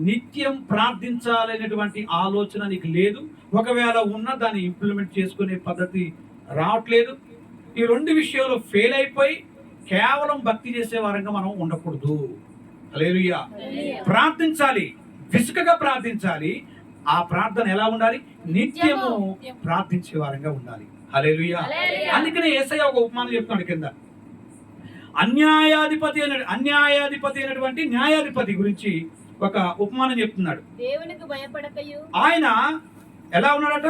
నిత్యం ప్రార్థించాలనేటువంటి ఆలోచన నీకు లేదు. ఒకవేళ ఉన్నా దాన్ని ఇంప్లిమెంట్ చేసుకునే పద్ధతి రావట్లేదు. ఈ రెండు విషయాలు ఫెయిల్ అయిపోయి కేవలం భక్తి చేసే వారంగా మనం ఉండకూడదు. హల్లెలూయా. ప్రార్థించాలి, విసుకగా ప్రార్థించాలి. ఆ ప్రార్థన ఎలా ఉండాలి? నిత్యము ప్రార్థించే వారంగా ఉండాలి. హల్లెలూయా. అందుకనే యేసయ్య ఒక ఉపమానం చెప్తున్నాడు కింద. అన్యాయాధిపతి అయినటువంటి న్యాయాధిపతి గురించి ఒక ఉపమానం చెప్తున్నాడు. దేవునికి భయపడకయు, ఆయన ఎలా ఉన్నాడట?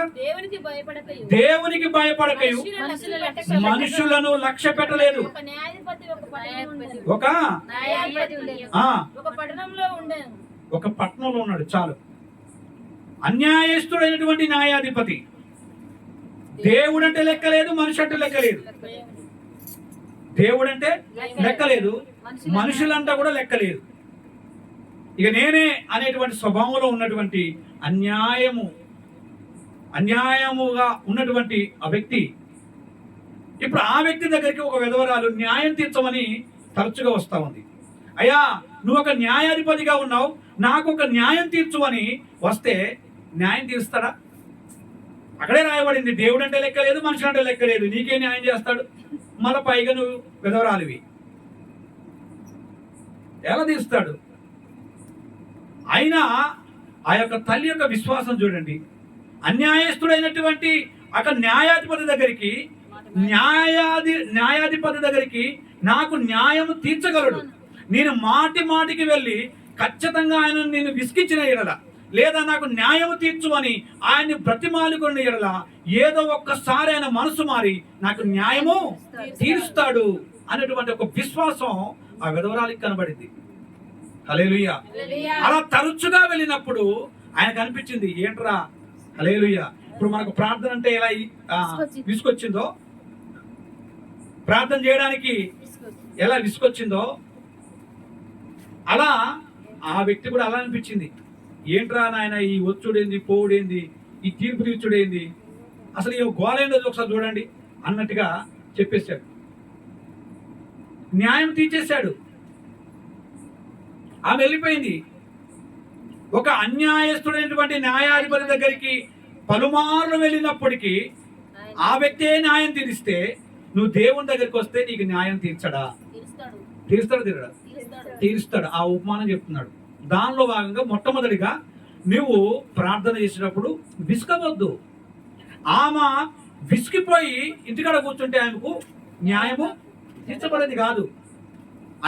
దేవునికి భయపడకయు మనుషులను లక్ష్య పెట్టలేదు. ఒక పట్టణంలో ఉన్నాడు చాలు. అన్యాయస్తుడైనటువంటి న్యాయాధిపతి. దేవుడంటే లెక్కలేదు, మనిషి అంటే లెక్కలేదు. దేవుడంటే లెక్కలేదు, మనుషులంతా కూడా లెక్కలేదు. ఇక నేనే అనేటువంటి స్వభావంలో ఉన్నటువంటి అన్యాయముగా ఉన్నటువంటి ఆ వ్యక్తి, ఇప్పుడు ఆ వ్యక్తి దగ్గరికి ఒక విధవరాలు న్యాయం తీర్చమని తరచుగా వస్తా ఉంది. అయ్యా, నువ్వు ఒక న్యాయాధిపతిగా ఉన్నావు, నాకు ఒక న్యాయం తీర్చు అని వస్తే న్యాయం తీరుస్తాడా? అక్కడే రాయబడింది, దేవుడు అంటే లెక్కలేదు, మనుషులు అంటే లెక్కలేదు, నీకే న్యాయం చేస్తాడు? మళ్ళా పైగా నువ్వు విధవరాలివి, ఎలా తీరుస్తాడు? అయినా ఆ యొక్క తల్లి యొక్క విశ్వాసం చూడండి. అన్యాయస్తుడైనటువంటి అక్కడ న్యాయాధిపతి దగ్గరికి నాకు న్యాయం తీర్చగలడు, నేను మాటికి వెళ్ళి ఖచ్చితంగా ఆయన నేను విసిగించిన ఎడల, లేదా నాకు న్యాయం తీర్చు అని ఆయన్ని బ్రతిమాలుకున్న ఎడల ఏదో ఒక్కసారి ఆయన మనసు మారి నాకు న్యాయము తీరుస్తాడు అనేటువంటి ఒక విశ్వాసం ఆ విధవరాలికి కనబడింది. హల్లెలూయా. అలా తరచుగా వెళ్ళినప్పుడు ఆయనకు అనిపించింది, ఏంట్రా హల్లెలూయా, ఇప్పుడు మనకు ప్రార్థన అంటే ఎలా విసుకొచ్చిందో, ప్రార్థన చేయడానికి ఎలా విసుకొచ్చిందో, అలా ఆ వ్యక్తి కూడా అలా అనిపించింది. ఏంట్రా నాయన ఈ వచ్చుడేంది, పోవుడేంది, ఈ తీర్పు తీర్చుడేంది, అసలు ఈ గోలేందో ఒకసారి చూడండి అన్నట్టుగా చెప్పేశాడు. న్యాయం తీర్చేశాడు. ఆమె వెళ్ళిపోయింది. ఒక అన్యాయస్తుడైనటువంటి న్యాయాధిపతి దగ్గరికి పలుమార్లు వెళ్ళినప్పటికీ ఆ వ్యక్తే న్యాయం తీరిస్తే, నువ్వు దేవుని దగ్గరికి వస్తే నీకు న్యాయం తీర్చడా? తీరుస్తాడు. ఆ ఉపమానం చెప్తున్నాడు. దానిలో భాగంగా మొట్టమొదటిగా నువ్వు ప్రార్థన చేసినప్పుడు విసుకవద్దు. ఆమె విసిగిపోయి ఇంటికాడ కూర్చుంటే ఆమెకు న్యాయము తీర్చబడేది కాదు.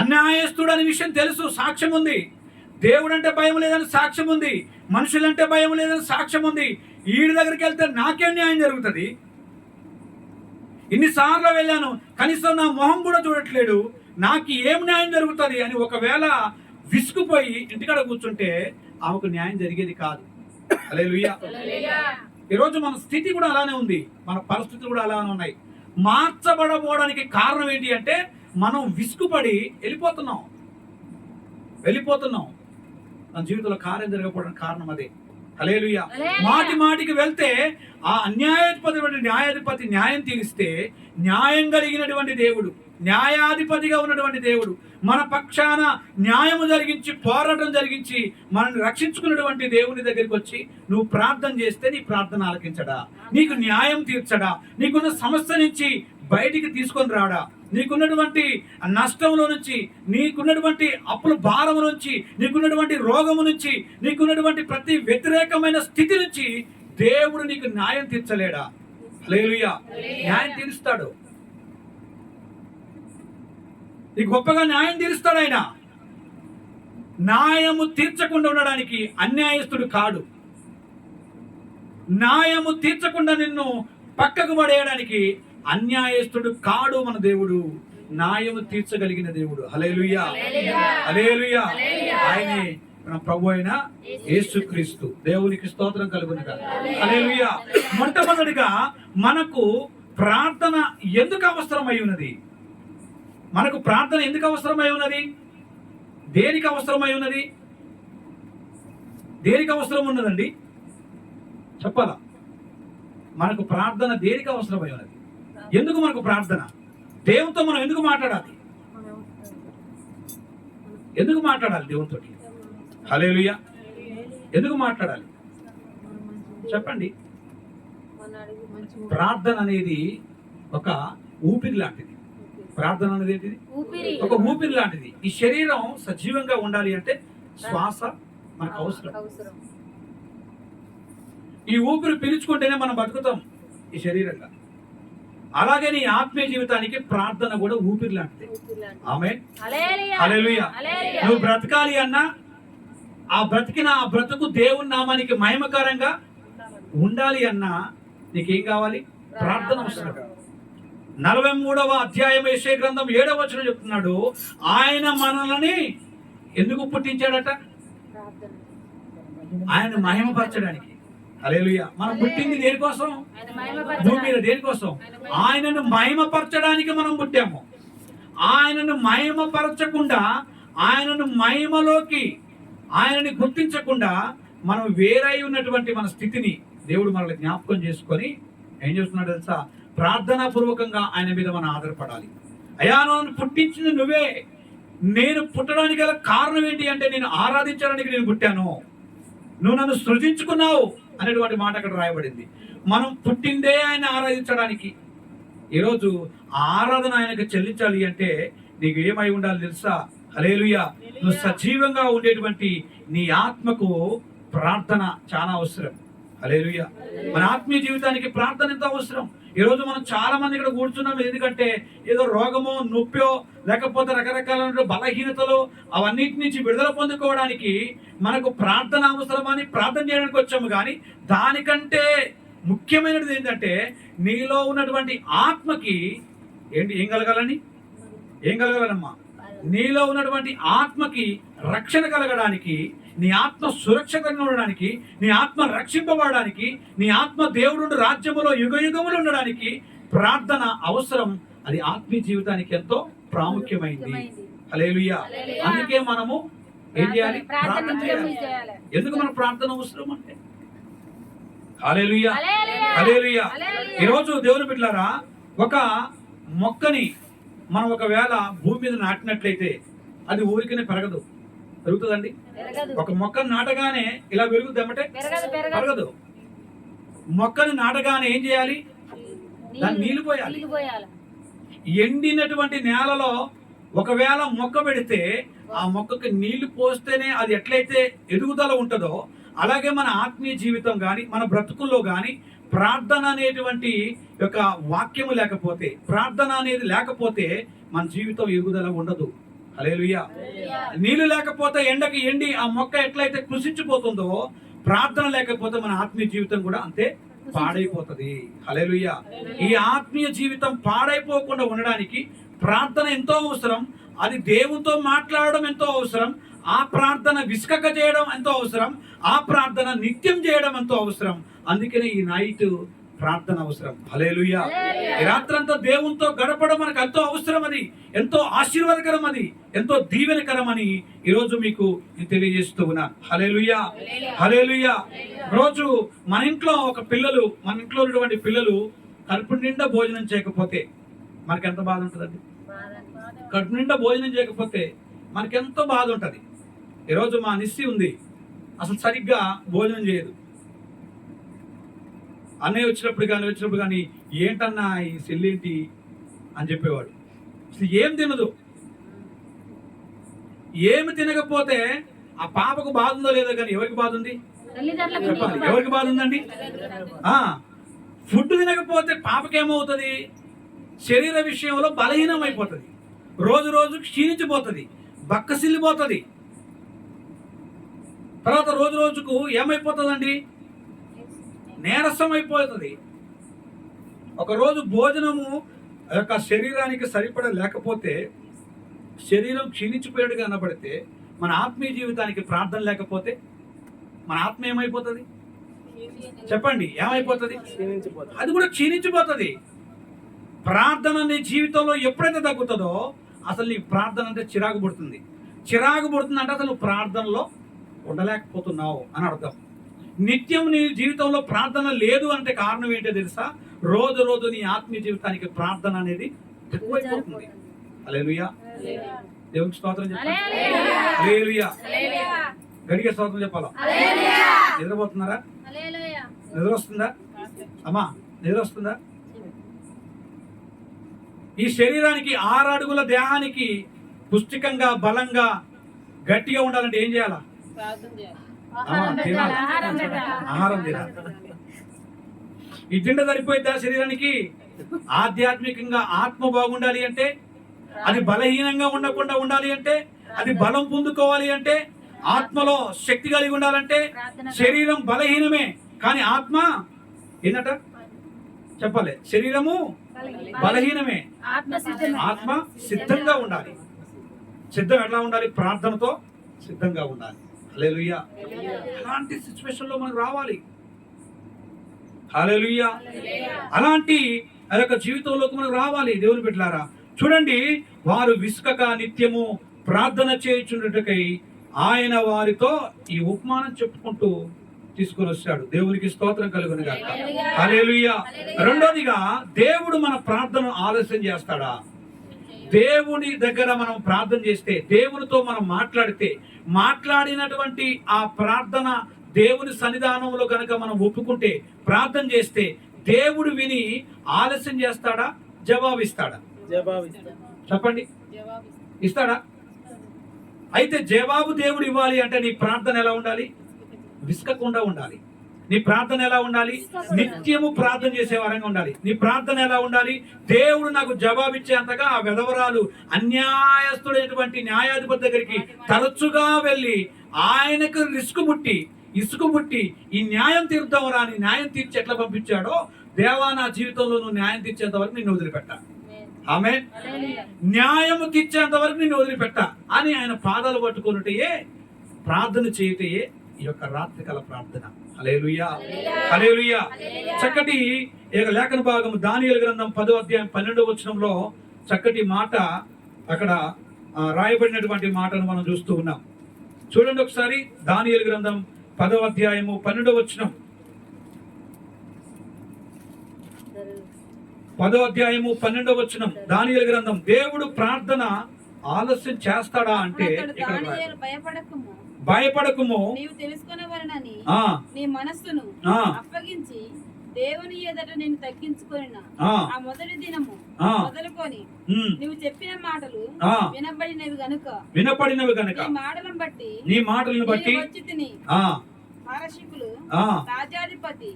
అన్యాయస్తుడు అనే విషయం తెలుసు, సాక్ష్యం ఉంది. దేవుడు అంటే భయం లేదని సాక్ష్యం ఉంది, మనుషులంటే భయం లేదని సాక్ష్యం ఉంది. వీడి దగ్గరికి వెళ్తే నాకేం న్యాయం జరుగుతుంది? ఇన్నిసార్లు వెళ్ళాను, కనీసం నా మొహం కూడా చూడట్లేడు, నాకు ఏం న్యాయం జరుగుతుంది అని ఒకవేళ విసుకుపోయి ఇంటికాడ కూర్చుంటే ఆమెకు న్యాయం జరిగేది కాదు. హల్లెలూయా. ఈరోజు మన స్థితి కూడా అలానే ఉంది, మన పరిస్థితులు కూడా అలానే ఉన్నాయి. మార్చబడబోవడానికి కారణం ఏంటి అంటే మనం విసుగుపడి వెళ్ళిపోతున్నాం. మన జీవితంలో కార్యం జరగకపోవడానికి కారణం అదే. హల్లెలూయా. మాటి మాటికి వెళ్తే ఆ న్యాయాధిపతి న్యాయం తీరిస్తే న్యాయం కలిగినటువంటి దేవుడు, న్యాయాధిపతిగా ఉన్నటువంటి దేవుడు మన పక్షాన న్యాయము జరిగించి పోరాటం జరిగించి మనల్ని రక్షించుకున్నటువంటి దేవుని దగ్గరికి వచ్చి నువ్వు ప్రార్థన చేస్తే నీ ప్రార్థన ఆలకించడా, నీకు న్యాయం తీర్చడా, నీకున్న సమస్య నుంచి బయటికి తీసుకొని రాడా, నీకున్నటువంటి నష్టంలో నుంచి, నీకున్నటువంటి అప్పుల భారం నుంచి, నీకున్నటువంటి రోగము నుంచి, నీకున్నటువంటి ప్రతి వ్యతిరేకమైన స్థితి నుంచి దేవుడు నీకు న్యాయం తీర్చలేడా? హల్లెలూయా. న్యాయం తీరుస్తాడు, నీకు గొప్పగా న్యాయం తీరుస్తాడు ఆయన. న్యాయము తీర్చకుండా ఉండడానికి అన్యాయస్తుడు కాడు, న్యాయము తీర్చకుండా నిన్ను పక్కకు పడేయడానికి అన్యాయస్తుడు కాడు. మన దేవుడు న్యాయము తీర్చగలిగిన దేవుడు. హల్లెలూయా, హల్లెలూయా. ఆయనే మన ప్రభు అయిన యేసుక్రీస్తు. దేవునికి స్తోత్రం కలుగును గాక. హల్లెలూయా. మొట్టమొదటిగా మనకు ప్రార్థన ఎందుకు అవసరమై ఉన్నది? మనకు ప్రార్థన ఎందుకు అవసరమై ఉన్నది? దేనికి అవసరమై ఉన్నది? దేనికి అవసరం ఉన్నదండి? చెప్పాలా? మనకు ప్రార్థన దేనికి అవసరమై ఉన్నది? ఎందుకు మనకు ప్రార్థన? దేవునితో మనం ఎందుకు మాట్లాడాలి? ఎందుకు మాట్లాడాలి దేవునితో? హల్లెలూయా. ఎందుకు మాట్లాడాలి చెప్పండి. ప్రార్థన అనేది ఒక ఊపిరి లాంటిది. ప్రార్థన అనేది ఏంటిది? ఒక ఊపిరి లాంటిది. ఈ శరీరం సజీవంగా ఉండాలి అంటే శ్వాస మనకు అవసరం. ఈ ఊపిరి పీల్చుకుంటేనే మనం బతుకుతాం ఈ శరీరంగా. అలాగే నీ ఆత్మీయ జీవితానికి ప్రార్థన కూడా ఊపిరి లాంటిది. ఆమేన్, హల్లెలూయా. నువ్వు బ్రతకాలి అన్నా ఆ బ్రతుకు దేవుని నామానికి మహిమకరంగా ఉండాలి అన్నా నీకేం కావాలి? ప్రార్థన అవసరం. 43వ అధ్యాయం యెషయా గ్రంథం 7వ వచనం చెప్తున్నాడు, ఆయన మనల్ని ఎందుకు పుట్టించాడట? ఆయన మహిమపరచడానికి. హల్లెలూయా. మనం పుట్టింది దేనికోసం? భూమి మీద దేనికోసం? ఆయనను మహిమపరచడానికి మనం పుట్టాము. ఆయనను మహిమపరచకుండా, ఆయనను మహిమలోకి ఆయనని గుర్తించకుండా మనం వేరై ఉన్నటువంటి మన స్థితిని దేవుడు మనల్ని జ్ఞాపకం చేసుకొని ఏం చేస్తున్నాడు తెలుసా? ప్రార్థనా పూర్వకంగా ఆయన మీద మనం ఆధారపడాలి. అయ్యా, నన్ను పుట్టించింది నువ్వే, నేను పుట్టడానికి గల కారణం ఏంటి అంటే నేను ఆరాధించడానికి నేను పుట్టాను, నువ్వు నన్ను సృజించుకున్నావు అనేటువంటి మాట అక్కడ రాయబడింది. మనం పుట్టిందే ఆయన ఆరాధించడానికి. ఈరోజు ఆరాధన ఆయనకు చెల్లించాలి అంటే నీకు ఏమై ఉండాలి తెలుసా? హల్లెలూయా. నువ్వు సజీవంగా ఉండేటువంటి నీ ఆత్మకు ప్రార్థన చాలా అవసరం. హల్లెలూయా. మన ఆత్మీయ జీవితానికి ప్రార్థన ఎంత అవసరం. ఈరోజు మనం చాలా మంది ఇక్కడ కూర్చున్నాం ఎందుకంటే ఏదో రోగమో, నొప్పో, లేకపోతే రకరకాల బలహీనతలు అవన్నిటి నుంచి విడుదల పొందుకోవడానికి మనకు ప్రార్థన అవసరమని ప్రార్థన చేయడానికి వచ్చాము. కానీ దానికంటే ముఖ్యమైనది ఏంటంటే నీలో ఉన్నటువంటి ఆత్మకి ఏం కలగాలని? ఏం కలగాలమ్మా? నీలో ఉన్నటువంటి ఆత్మకి రక్షణ కలగడానికి, నీ ఆత్మ సురక్షితంగా ఉండడానికి, నీ ఆత్మ రక్షింపబడడానికి, నీ ఆత్మ దేవుడు రాజ్యములో యుగయుగములు ఉండడానికి ప్రార్థన అవసరం. అది ఆత్మీయ జీవితానికి ఎంతో ప్రాముఖ్యమైంది. హల్లెలూయా. అందుకే మనము ఏం చేయాలి? ప్రార్థన చేయాలి. ఎందుకు మన ప్రార్థన అవసరం అంటే? హల్లెలూయా, హల్లెలూయా. ఈరోజు దేవుని బిడ్డలారా, ఒక మొక్కని మనం ఒకవేళ భూమి మీద నాటినట్లయితే అది ఊరికనే పెరగదు. పెరుగుతుందండి? ఒక మొక్కను నాటగానే ఇలా పెరుగుద్దామంటే పెరగదు. మొక్కను నాటగానే ఏం చేయాలి? దాన్ని నీళ్లు పోయాలి. ఎండినటువంటి నేలలో ఒకవేళ మొక్క పెడితే ఆ మొక్కకి నీళ్లు పోస్తేనే అది ఎట్లయితే ఎదుగుదల ఉంటుందో, అలాగే మన ఆత్మీయ జీవితం కానీ, మన బ్రతుకుల్లో కానీ ప్రార్థన అనేటువంటి యొక్క వాక్యము లేకపోతే, ప్రార్థన అనేది లేకపోతే మన జీవితం ఎదుగుదల ఉండదు. హల్లెలూయా. నీళ్లు లేకపోతే ఎండకి ఎండి ఆ మొక్క ఎట్లయితే కృషించిపోతుందో, ప్రార్థన లేకపోతే మన ఆత్మీయ జీవితం కూడా అంతే పాడైపోతుంది. హల్లెలూయా. ఈ ఆత్మీయ జీవితం పాడైపోకుండా ఉండడానికి ప్రార్థన ఎంతో అవసరం. అది దేవునితో మాట్లాడడం ఎంతో అవసరం, ఆ ప్రార్థన విసుకక చేయడం ఎంతో అవసరం, ఆ ప్రార్థన నిత్యం చేయడం ఎంతో అవసరం. అందుకనే ఈ నైట్ ప్రార్థన అవసరం. హల్లెలూయా. ఈ రాత్రంతా దేవునితో గడపడం మనకు ఎంతో అవసరం, అది ఎంతో ఆశీర్వాదకరం, అది ఎంతో దీవెనకరం అని ఈరోజు మీకు నేను తెలియజేస్తూ ఉన్నాను. హల్లెలూయా, హల్లెలూయా. రోజు మన ఇంట్లో మన ఇంట్లో ఉన్నటువంటి పిల్లలు కడుపు నిండా భోజనం చేయకపోతే మనకి ఎంత బాధ ఉంటుందండి? కడుపు నిండా భోజనం చేయకపోతే మనకెంతో బాధ ఉంటుంది. ఈరోజు మా నిస్సి ఉంది, అసలు సరిగ్గా భోజనం చేయదు. అన్నయ్య వచ్చినప్పుడు కానీ ఏంటన్నా ఈ సెల్లేంటి అని చెప్పేవాడు. అసలు ఏం తినదు. ఏమి తినకపోతే ఆ పాపకు బాధ ఉందో లేదో, కానీ ఎవరికి బాధ ఉంది చెప్పాలి? ఎవరికి బాధ ఉందండి? ఫుడ్ తినకపోతే పాపకేమవుతుంది? శరీర విషయంలో బలహీనం అయిపోతుంది, రోజు రోజు క్షీణించిపోతుంది, బక్కసిల్లిపోతుంది. తర్వాత రోజు రోజుకు ఏమైపోతుందండి? నీరసం అయిపోతుంది. ఒకరోజు భోజనము యొక్క శరీరానికి సరిపడ లేకపోతే, శరీరం క్షీణించిపోయాడుగా కనబడితే, మన ఆత్మీయ జీవితానికి ప్రార్థన లేకపోతే మన ఆత్మ ఏమైపోతుంది చెప్పండి? ఏమైపోతుంది? అది కూడా క్షీణించిపోతుంది. ప్రార్థన నీ జీవితంలో ఎప్పుడైతే తగ్గుతుందో అసలు నీ ప్రార్థన అంటే చిరాకు పుడుతుంది. చిరాకు పుడుతుంది అంటే అసలు నువ్వు ప్రార్థనలో ఉండలేకపోతున్నావు అని అర్థం. నిత్యం నీ జీవితంలో ప్రార్థన లేదు అంటే కారణం ఏంటో తెలుసా? రోజు రోజు నీ ఆత్మీయ జీవితానికి ప్రార్థన అనేది తక్కువైపోతుంది. హల్లెలూయా. దేవునికి స్తోత్రం చెప్పాలి. హల్లెలూయా. గడిగే స్తోత్రం చెప్పాలా? నిద్రపోతున్నారా? నిద్ర వస్తుందా అమ్మా? నిద్ర వస్తుందా? ఈ శరీరానికి 6 అడుగుల దేహానికి పుష్టికంగా, బలంగా, గట్టిగా ఉండాలంటే ఏం చేయాలా? తినాలి, ఆహారం తినాలి. ఈ తిండి సరిపోయిద్దా శరీరానికి? ఆధ్యాత్మికంగా ఆత్మ బాగుండాలి అంటే, అది బలహీనంగా ఉండకుండా ఉండాలి అంటే, అది బలం పొందుకోవాలి అంటే, ఆత్మలో శక్తి కలిగి ఉండాలంటే, శరీరం బలహీనమే కానీ ఆత్మ ఏంటట చెప్పాలి? శరీరము బలహీనమే, ఆత్మ సిద్ధంగా ఉండాలి. సిద్ధం ఎట్లా ఉండాలి? ప్రార్థనతో సిద్ధంగా ఉండాలి. హల్లెలూయా. అలాంటి సిచ్యువేషన్ లో మనకు రావాలి. హల్లెలూయా. అలాంటి ఆ యొక్క జీవితంలోకి మనకు రావాలి. దేవుని బిడ్డలారా చూడండి, వారు విసుకక నిత్యము ప్రార్థన చేయుచున్నట్టుకై ఆయన వారితో ఈ ఉపమానం చెప్పుకుంటూ తీసుకొని వచ్చాడు. దేవునికి స్తోత్రం కలుగును గాక. హల్లెలూయా. రెండోదిగా, దేవుడు మన ప్రార్థన ఆలస్యం చేస్తాడా? దేవుని దగ్గర మనం ప్రార్థన చేస్తే, దేవునితో మనం మాట్లాడినటువంటి ఆ ప్రార్థన దేవుని సన్నిధానంలో కనుక మనం ఒప్పుకుంటే, ప్రార్థన చేస్తే, దేవుడు విని ఆలస్యం చేస్తాడా? జవాబిస్తాడా? చెప్పండి, ఇస్తాడా? అయితే జవాబు దేవుడు ఇవ్వాలి అంటే నీ ప్రార్థన ఎలా ఉండాలి? విసుకకుండా ఉండాలి. నీ ప్రార్థన ఎలా ఉండాలి? నిత్యము ప్రార్థన చేసే వారంగా ఉండాలి. నీ ప్రార్థన ఎలా ఉండాలి? దేవుడు నాకు జవాబిచ్చేంతగా ఆ విధవరాలు అన్యాయస్తుడైనటువంటి న్యాయాధిపతి దగ్గరికి తరచుగా వెళ్ళి ఆయనకు ఇసుకు పుట్టి ఈ న్యాయం తీర్దామరా అని న్యాయం తీర్చి ఎట్లా పంపించాడో, దేవా నా జీవితంలో నువ్వు న్యాయం తీర్చేంత వరకు నిన్ను వదిలిపెట్టా, ఆమేన్, న్యాయము తీర్చేంత వరకు నిన్ను వదిలిపెట్టా అని ఆయన పాదాలు పట్టుకున్నట్టయే ప్రార్థన చేయటయే ఈ యొక్క రాత్రికాల ప్రార్థన. హల్లెలూయా, హల్లెలూయా. చక్కటి లేఖన భాగం దానియేలు గ్రంథం 10వ అధ్యాయం 12వ వచనంలో చక్కటి మాట అక్కడ రాయబడినటువంటి మాటను మనం చూస్తూ ఉన్నాం. చూడండి ఒకసారి, దానియేలు గ్రంథం 10వ అధ్యాయము 12వ వచనం. 10వ అధ్యాయము 12వ వచనం దానియేలు గ్రంథం. దేవుడు ప్రార్థన ఆలస్యం చేస్తాడా అంటే, భయపడకుము, నీవు తెలుసుకొనవలెనని నీ మనస్సును అప్పగించి దేవుని ఎదుట నేను తగ్గించుకొనిన ఆ మొదటి దినము మొదలుకొని నువ్వు చెప్పిన మాటలు వినబడినవి గనుక నీ మాటలను బట్టి వచ్చి తిని పారశీకులు రాజాధిపతి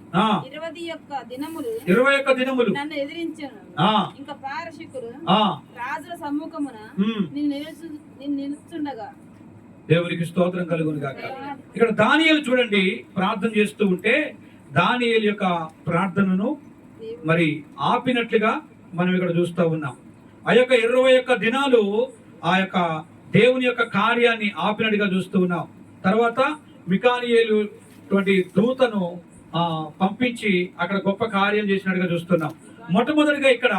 21 దినములు నన్ను ఎదిరించాను. ఇంకా పారశీకులు రాజుల సమ్ముఖమున నిన్ను నిలుచుండగా. దేవునికి స్తోత్రం కలుగును గాక. ఇక్కడ దానియేలు చూడండి ప్రార్థన చేస్తూ ఉంటే, దానియేలు యొక్క ప్రార్థనను మరి ఆపినట్లుగా మనం ఇక్కడ చూస్తూ ఉన్నాం. ఆ యొక్క 21 దినాలు ఆ యొక్క దేవుని యొక్క కార్యాన్ని ఆపినట్టుగా చూస్తూ ఉన్నాం. తర్వాత మికానియేలు దూతను పంపించి అక్కడ గొప్ప కార్యం చేసినట్టుగా చూస్తున్నాం. మొట్టమొదటిగా ఇక్కడ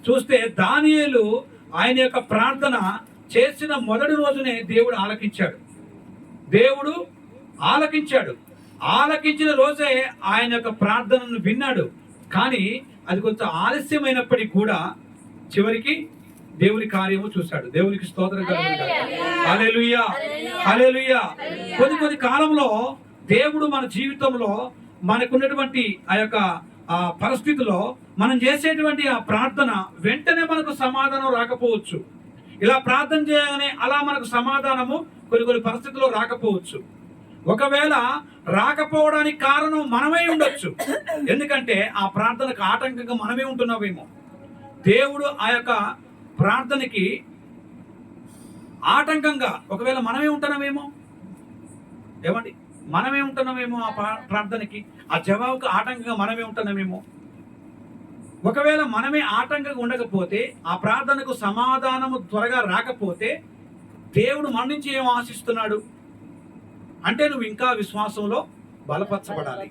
చూస్తే దానియేలు ఆయన యొక్క ప్రార్థన చేసిన మొదటి రోజునే దేవుడు ఆలకించిన రోజే ఆయన యొక్క ప్రార్థనను విన్నాడు. కానీ అది కొంచెం ఆలస్యమైనప్పటికీ కూడా చివరికి దేవుని కార్యము చూశాడు. దేవునికి స్తోత్రం కలుగును గాక. హల్లెలూయా, హల్లెలూయా. కొద్ది కాలంలో దేవుడు మన జీవితంలో మనకున్నటువంటి ఆ యొక్క పరిస్థితిలో మనం చేసేటువంటి ఆ ప్రార్థన వెంటనే మనకు సమాధానం రాకపోవచ్చు. ఇలా ప్రార్థన చేయగానే అలా మనకు సమాధానము కొన్ని పరిస్థితుల్లో రాకపోవచ్చు. ఒకవేళ రాకపోవడానికి కారణం మనమే ఉండొచ్చు. ఎందుకంటే ఆ ప్రార్థనకు ఆటంకంగా మనమే ఉంటున్నామేమో. దేవుడు ఆ యొక్క ప్రార్థనకి ఆటంకంగా ఒకవేళ మనమే ఉంటున్నామేమో. ఏమండి, మనమే ఉంటున్నామేమో ఆ ప్రార్థనకి, ఆ జవాబుకు ఆటంకంగా మనమే ఉంటున్నామేమో. ఒకవేళ మనమే ఆటంకంగా ఉండకపోతే, ఆ ప్రార్థనకు సమాధానము త్వరగా రాకపోతే దేవుడు మన నుంచి ఏం ఆశిస్తున్నాడు అంటే, నువ్వు ఇంకా విశ్వాసంలో బలపరచబడాలి,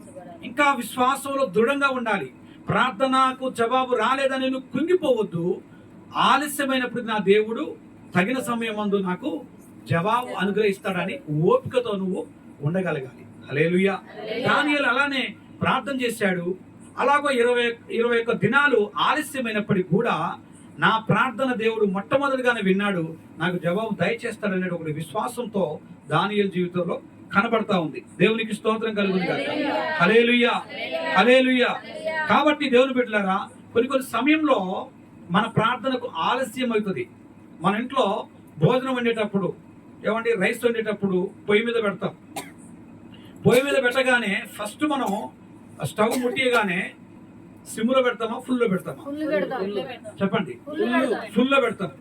ఇంకా విశ్వాసంలో దృఢంగా ఉండాలి. ప్రార్థనకు జవాబు రాలేదని నువ్వు కుంగిపోవద్దు. ఆలస్యమైనప్పుడు నా దేవుడు తగిన సమయమందు నాకు జవాబు అనుగ్రహిస్తాడని ఓపికతో నువ్వు ఉండగలగాలి. హల్లెలూయా. దానియేలు అలానే ప్రార్థన చేశాడు. అలాగో 21 దినాలు ఆలస్యమైనప్పటికీ కూడా నా ప్రార్థన దేవుడు మొట్టమొదటిగానే విన్నాడు, నాకు జవాబు దయచేస్తాడనే ఒక విశ్వాసంతో దానియేలు జీవితంలో కనబడతా ఉంది. దేవునికి స్తోత్రం కలుగును గాక. హల్లెలూయా, హల్లెలూయా. కాబట్టి దేవుని బిడ్డలారా, కొన్ని సమయంలో మన ప్రార్థనకు ఆలస్యం అవుతుంది. మన ఇంట్లో భోజనం వండేటప్పుడు, ఏమంటే రైస్ వండేటప్పుడు పొయ్యి మీద పెడతాం. పొయ్యి మీద పెట్టగానే ఫస్ట్ మనం స్టవ్ ముట్టియగానే సిమ్లో పెడతామా, ఫుల్లో పెడతామా? చెప్పండి. ఫుల్లో పెడతాం.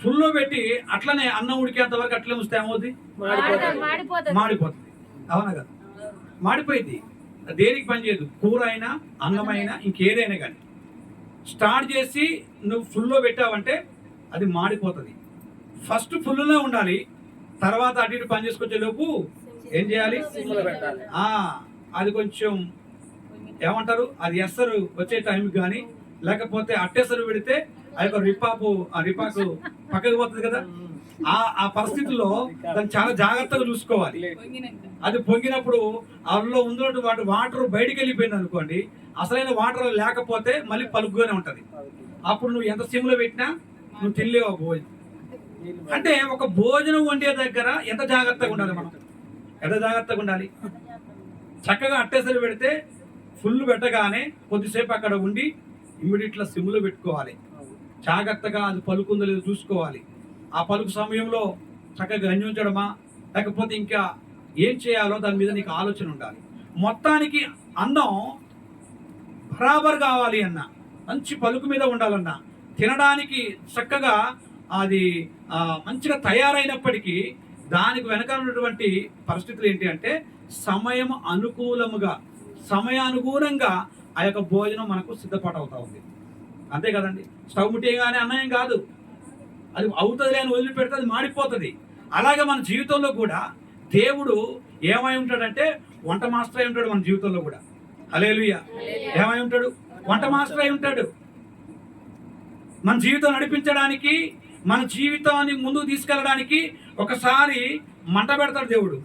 ఫుల్లో పెట్టి అట్లనే అన్నం ఉడికేంత వరకు అట్లే ఉంచితే ఏమవుతుంది? మాడిపోతుంది. అవునా కదా? మాడిపోయింది. దేనికి పని చేయదు. కూర అయినా, అన్నమైనా, ఇంకేదైనా కానీ స్టార్ట్ చేసి నువ్వు ఫుల్లో పెట్టావంటే అది మాడిపోతుంది. ఫస్ట్ ఫుల్లో ఉండాలి. తర్వాత అటు ఇటు పని చేసుకొచ్చే లోపు ఏం చేయాలి? అది కొంచెం ఏమంటారు, అది ఎస్సరు వచ్చే టైంకి కానీ, లేకపోతే అట్టెసరు పెడితే ఆ యొక్క రిపాకు పక్కకు పోతుంది కదా. ఆ పరిస్థితుల్లో దాన్ని చాలా జాగ్రత్తగా చూసుకోవాలి. అది పొంగినప్పుడు అందులో ఉన్నటువంటి వాటర్ బయటికి వెళ్ళిపోయింది అనుకోండి, అసలైన వాటర్ లేకపోతే మళ్ళీ పలుకుగానే ఉంటది. అప్పుడు నువ్వు ఎంత సిమ్లో పెట్టినా నువ్వు తినలేవు ఆ భోజనం. అంటే ఒక భోజనం వండే దగ్గర ఎంత జాగ్రత్తగా ఉండాలి మనం? ఎంత జాగ్రత్తగా ఉండాలి? చక్కగా అట్టేసరి పెడితే ఫుల్ పెట్టగానే కొద్దిసేపు అక్కడ ఉండి ఇమ్మీడియట్గా సిమ్లో పెట్టుకోవాలి. జాగ్రత్తగా అది పలుకుందో లేదో చూసుకోవాలి. ఆ పలుకు సమయంలో చక్కగా గంజించడమా, లేకపోతే ఇంకా ఏం చేయాలో దాని మీద నీకు ఆలోచన ఉండాలి. మొత్తానికి అన్నం బరాబర్ కావాలి అన్న, మంచి పలుకు మీద ఉండాలన్నా, తినడానికి చక్కగా అది మంచిగా తయారైనప్పటికీ దానికి వెనకాల ఉన్నటువంటి పరిస్థితులు ఏంటి అంటే, సమయానుకూలంగా ఆ యొక్క భోజనం మనకు సిద్ధపాటు అవుతా ఉంది. అంతే కదండి. స్టవ్ ముట్టేయగానే అన్నం కాదు, అది అవుతుంది అని వదిలిపెడితే అది మాడిపోతుంది. అలాగే మన జీవితంలో కూడా దేవుడు ఏమై ఉంటాడంటే వంట మాస్టర్ అయి ఉంటాడు. మన జీవితంలో కూడా హల్లెలూయా. ఏమై ఉంటాడు? వంట మాస్టర్ అయి ఉంటాడు. మన జీవితం నడిపించడానికి, మన జీవితాన్ని ముందుకు తీసుకెళ్ళడానికి ఒకసారి మంట పెడతాడు దేవుడు.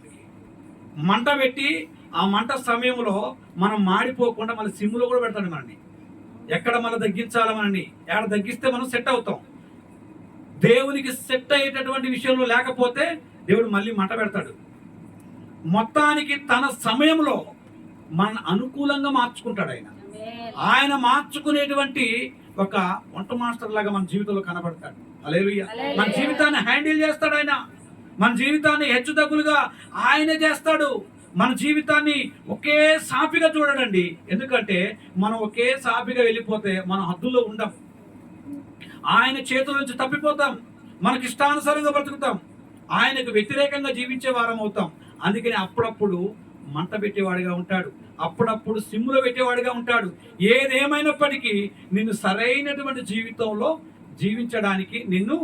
మంట పెట్టి ఆ మంట సమయంలో మనం మాడిపోకుండా మన సిమ్లో కూడా పెడతాడు మనని. ఎక్కడ మనం తగ్గించాలి, మనని ఎక్కడ తగ్గిస్తే మనం సెట్ అవుతాం. దేవునికి సెట్ అయ్యేటటువంటి విషయంలో లేకపోతే దేవుడు మళ్ళీ మంట పెడతాడు. మొత్తానికి తన సమయంలో మన అనుకూలంగా మార్చుకుంటాడు ఆయన మార్చుకునేటువంటి ఒక వంట మాస్టర్ లాగా మన జీవితంలో కనబడతాడు. హల్లెలూయా. మన జీవితాన్ని హ్యాండిల్ చేస్తాడు ఆయన. మన జీవితాన్ని హెచ్చు తగ్గులుగా ఆయనే చేస్తాడు. మన జీవితాన్ని ఒకే సాపిగా చూడడండి. ఎందుకంటే మనం ఒకే సాపిగా వెళ్ళిపోతే మన హద్దుల్లో ఉండం. ఆయన చేతుల నుంచి తప్పిపోతాం. మనకి ఇష్టానుసారంగా బ్రతుకుతాం. ఆయనకు వ్యతిరేకంగా జీవించే వారం అవుతాం. అందుకని అప్పుడప్పుడు మంట పెట్టేవాడిగా ఉంటాడు, అప్పుడప్పుడు సిమ్ములో పెట్టేవాడిగా ఉంటాడు. ఏదేమైనప్పటికీ నిన్ను సరైనటువంటి జీవితంలో జీవించడానికి నిన్ను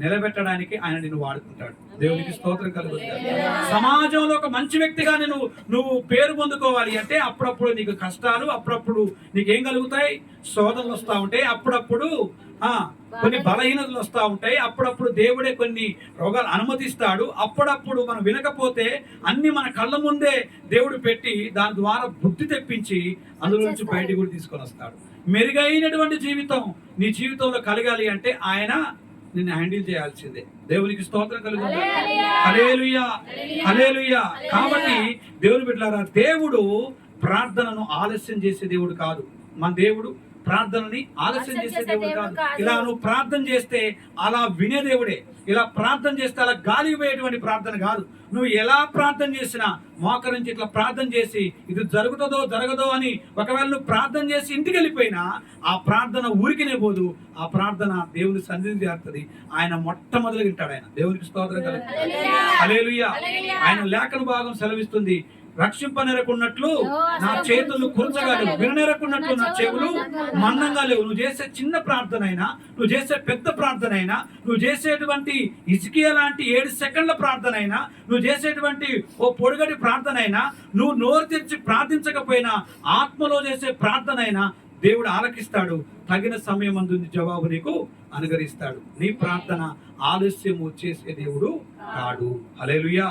నిలబెట్టడానికి ఆయన నిన్ను వాడుకుంటాడు. దేవునికి స్తోత్రం కలుగుతుంది. సమాజంలో ఒక మంచి వ్యక్తిగా నువ్వు పేరు పొందుకోవాలి అంటే అప్పుడప్పుడు నీకు కష్టాలు, అప్పుడప్పుడు నీకేం కలుగుతాయి, శోధనలు వస్తూ ఉంటాయి, అప్పుడప్పుడు కొన్ని బలహీనతలు వస్తూ ఉంటాయి, అప్పుడప్పుడు దేవుడే కొన్ని రోగాలు అనుమతిస్తాడు. అప్పుడప్పుడు మనం వినకపోతే అన్ని మన కళ్ళ ముందే దేవుడు పెట్టి దాని ద్వారా బుద్ధి తెప్పించి అందులో నుంచి బయటికి కూడా తీసుకొని వస్తాడు. మెరుగైనటువంటి జీవితం నీ జీవితంలో కలగాలి అంటే ఆయన నిన్ను హ్యాండిల్ చేయాల్సిందే. దేవునికి స్తోత్రం కలుగుతుంది. హల్లెలూయా, హల్లెలూయా. కాబట్టి దేవుని బిడ్డలారా, దేవుడు ప్రార్థనను ఆలస్యం చేసే దేవుడు కాదు. మన దేవుడు ప్రార్థనని ఆలస్యం చేసే దేవుడు కాదు. ఇలా నువ్వు ప్రార్థన చేస్తే అలా వినే దేవుడే. ఇలా ప్రార్థన చేస్తే అలా గాలి పోయేటువంటి ప్రార్థన కాదు. నువ్వు ఎలా ప్రార్థన చేసినా మోకరించి ఇట్లా ప్రార్థన చేసి ఇది జరుగుతుందో జరగదో అని ఒకవేళ నువ్వు ప్రార్థన చేసి ఇంటికి వెళ్ళిపోయినా ఆ ప్రార్థన ఊరికినే పోదు. ఆ ప్రార్థన దేవుని సన్నిధి చేరుతుంది. ఆయన మొట్టమొదలు వింటాడు. ఆయన దేవునికి స్తోత్రం కలుగుతుంది. హల్లెలూయా. ఆయన లేఖన భాగం సెలవిస్తుంది, రక్షింపనెరకున్నట్లు నా చేతులు కురచగలవు, విననెరకున్నట్లు నా చెవులు మందంగా లేవు. నువ్వు చేసే చిన్న ప్రార్థన అయినా, నువ్వు చేసే పెద్ద ప్రార్థన అయినా, నువ్వు చేసేటువంటి హిజ్కియా లాంటి 7 సెకండ్ల ప్రార్థన అయినా, నువ్వు చేసేటువంటి ఓ పొడుగటి ప్రార్థన అయినా, నువ్వు నోరు తెరిచి ప్రార్థించకపోయినా ఆత్మలో చేసే ప్రార్థన అయినా దేవుడు ఆలకిస్తాడు. తగిన సమయం అందు జవాబు నీకు అనుగ్రహిస్తాడు. నీ ప్రార్థన ఆలస్యము చేసే దేవుడు కాడు. హల్లెలూయా,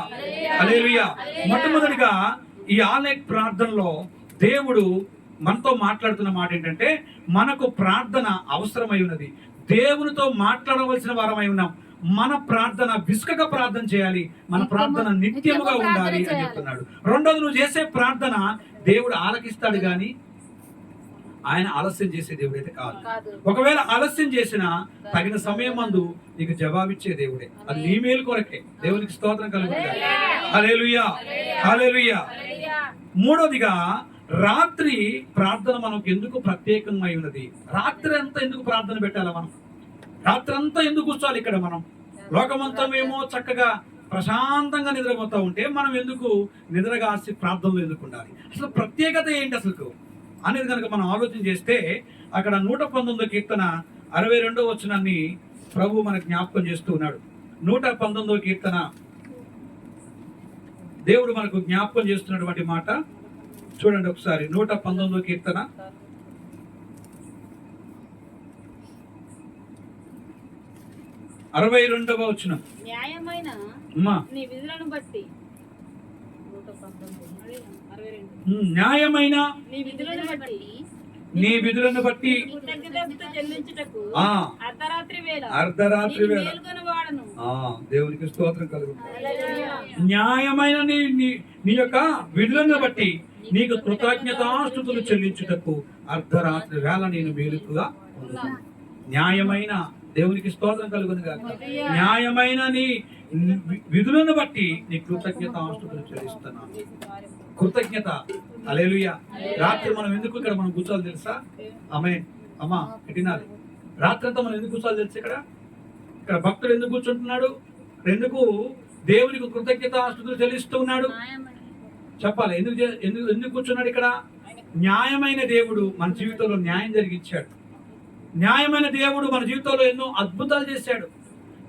హల్లెలూయా. మొట్టమొదటిగా ఈ ఆన్లైన్ ప్రార్థనలో దేవుడు మనతో మాట్లాడుతున్న మాట ఏంటంటే, మనకు ప్రార్థన అవసరమై ఉన్నది. దేవునితో మాట్లాడవలసిన వారమై ఉన్నాం. మన ప్రార్థన విసుకగా ప్రార్థన చేయాలి, మన ప్రార్థన నిత్యముగా ఉండాలి అని చెప్తున్నాడు. రెండోది, నువ్వు చేసే ప్రార్థన దేవుడు ఆలకిస్తాడు గాని ఆయన ఆలస్యం చేసే దేవుడు అయితే కాదు. ఒకవేళ ఆలస్యం చేసినా తగిన సమయం మందు నీకు జవాబిచ్చే దేవుడే. అది నీ మేలు కొరకే. దేవునికి స్తోత్రం కలుగుతుంది. హల్లెలూయా, హల్లెలూయా. మూడోదిగా, రాత్రి ప్రార్థన మనకు ఎందుకు ప్రత్యేకమై ఉన్నది? రాత్రి అంతా ఎందుకు ప్రార్థన పెట్టాలా? మనం రాత్రి అంతా ఎందుకు కూర్చోాలి ఇక్కడ? మనం లోకమంతా మేము చక్కగా ప్రశాంతంగా నిద్రపోతా ఉంటే మనం ఎందుకు నిద్రగాసి ప్రార్థనలు ఎందుకు ఉండాలి? అసలు ప్రత్యేకత ఏంటి అసలు అనేది కనుక మనం ఆలోచన చేస్తే, అక్కడ 119 కీర్తన 62వ వచనాన్ని ప్రభు మనకు జ్ఞాపకం చేస్తూ ఉన్నాడు. 119వ కీర్తన దేవుడు మనకు జ్ఞాపకం చేస్తున్నటువంటి మాట చూడండి ఒకసారి. 119వ కీర్తన 62వ వచనం. న్యాయమైన నీ విధులను బట్టి, న్యాయమైన నీ విధులను బట్టి అర్ధరాత్రి వేళ దేవునికి స్తోత్రం కలుగుతుంది. న్యాయమైన నీ యొక్క విధులను బట్టి నీకు కృతజ్ఞతాస్తుతులు చెల్లించుటకు అర్ధరాత్రి వేళ నేను మేలుకుగా ఉన్నాను. న్యాయమైన దేవునికి స్తోత్రం కలుగును గాక. న్యాయమైన నీ విధులను బట్టి నీ కృతజ్ఞతాస్తుతులు చెల్లిస్తున్నాను. కృతజ్ఞత. హల్లెలూయా. రాత్రి మనం ఎందుకు ఇక్కడ మనం కూర్చోాలి తెలుసా? అమ్మా ఎట్టినాలి. రాత్రి అంతా మనం ఎందుకు కూర్చోాలి తెలుసు? ఇక్కడ భక్తుడు ఎందుకు కూర్చుంటున్నాడు? ఎందుకు దేవునికి కృతజ్ఞతాస్తుతులు చెల్లిస్తూ ఉన్నాడు? చెప్పాలి. ఎందుకు కూర్చున్నాడు ఇక్కడ? న్యాయమైన దేవుడు మన జీవితంలో న్యాయం జరిగించాడు. న్యాయమైన దేవుడు మన జీవితంలో ఎన్నో అద్భుతాలు చేశాడు.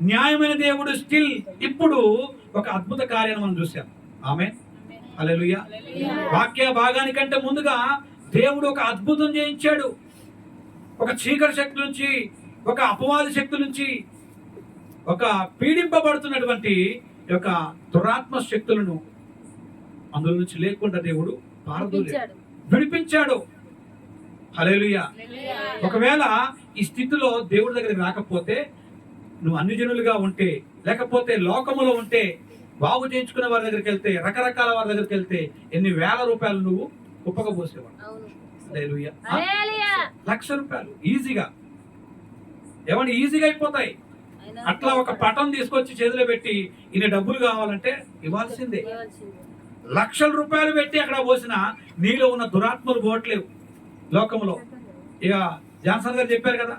న్యాయమైన దేవుడు స్టిల్ ఇప్పుడు ఒక అద్భుత కార్యాన్ని మనం చూసాం. ఆమేన్, హల్లెలూయా. వాక్య భాగానికంటే ముందుగా దేవుడు ఒక అద్భుతం చేయించాడు. ఒక చీకటి శక్తి నుంచి, ఒక అపవాది శక్తి నుంచి, ఒక పీడింపబడుతున్నటువంటి యొక్క దురాత్మ శక్తులను అందులో నుంచి లేకుండా దేవుడు పారదోలాడు, విడిపించాడు. హల్లెలూయా. ఒకవేళ ఈ స్థితిలో దేవుడి దగ్గరికి రాకపోతే, నువ్వు అన్ని జనులుగా ఉంటే, లేకపోతే లోకములో ఉంటే, బాగు చేయించుకునే వారి దగ్గరికి వెళ్తే, రకరకాల వారి దగ్గరికి వెళ్తే ఎన్ని వేల రూపాయలు నువ్వు కుప్పకపోసేవాడు. హల్లెలూయా. 1,00,000 రూపాయలు ఈజీగా, ఏమన్నా ఈజీగా అయిపోతాయి. అట్లా ఒక పటం తీసుకొచ్చి చేతిలో పెట్టి ఇన్ని డబ్బులు కావాలంటే ఇవ్వాల్సిందే. 1,00,000 రూపాయలు పెట్టి అక్కడ పోసిన నీలో ఉన్న దురాత్మలు పోవట్లేవు లోకంలో. ఇక జాన్సన్ గారు చెప్పారు కదా,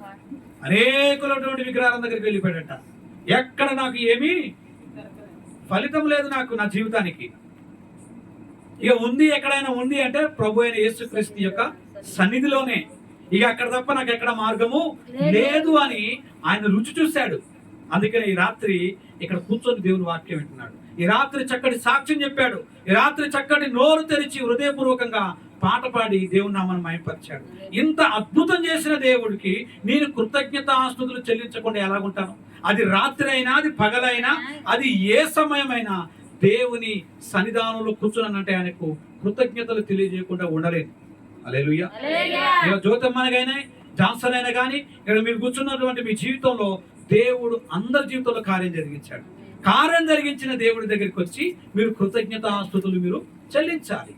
అనేకులటువంటి విగ్రహాల దగ్గరికి వెళ్ళిపోయాడట. ఎక్కడ నాకు ఏమీ ఫలితం లేదు నాకు నా జీవితానికి. ఇక ఉంది, ఎక్కడైనా ఉంది అంటే ప్రభు అయిన యేసుక్రీస్తు యొక్క సన్నిధిలోనే. ఇక అక్కడ తప్ప నాకు ఎక్కడ మార్గము లేదు అని ఆయన రుచి చూశాడు. అందుకనే ఈ రాత్రి ఇక్కడ కూర్చొని దేవుని వాక్యం వింటున్నాడు. ఈ రాత్రి చక్కటి సాక్ష్యం చెప్పాడు. ఈ రాత్రి చక్కటి నోరు తెరిచి హృదయపూర్వకంగా పాట పాడి దేవుని నామాన్ని మహిమపరిచాడు. ఇంత అద్భుతం చేసిన దేవుడికి నేను కృతజ్ఞతాస్తుతులు చెల్లించకుండా ఎలాగుంటాను? అది రాత్రి అయినా, అది పగలైనా, అది ఏ సమయమైనా దేవుని సన్నిధానంలో కూర్చున్నానంటే ఆయనకు కృతజ్ఞతలు తెలియజేయకుండా ఉండలేను. హల్లెలూయా. ఇలా జ్యోతమ్మనగైనా జాన్సన్ అయినా కానీ ఇక్కడ మీరు కూర్చున్నటువంటి మీ జీవితంలో దేవుడు అందరి జీవితంలో కార్యం జరిగించాడు. కార్యం జరిగించిన దేవుడి దగ్గరికి వచ్చి మీరు కృతజ్ఞతాస్తుతులు మీరు చెల్లించాలి.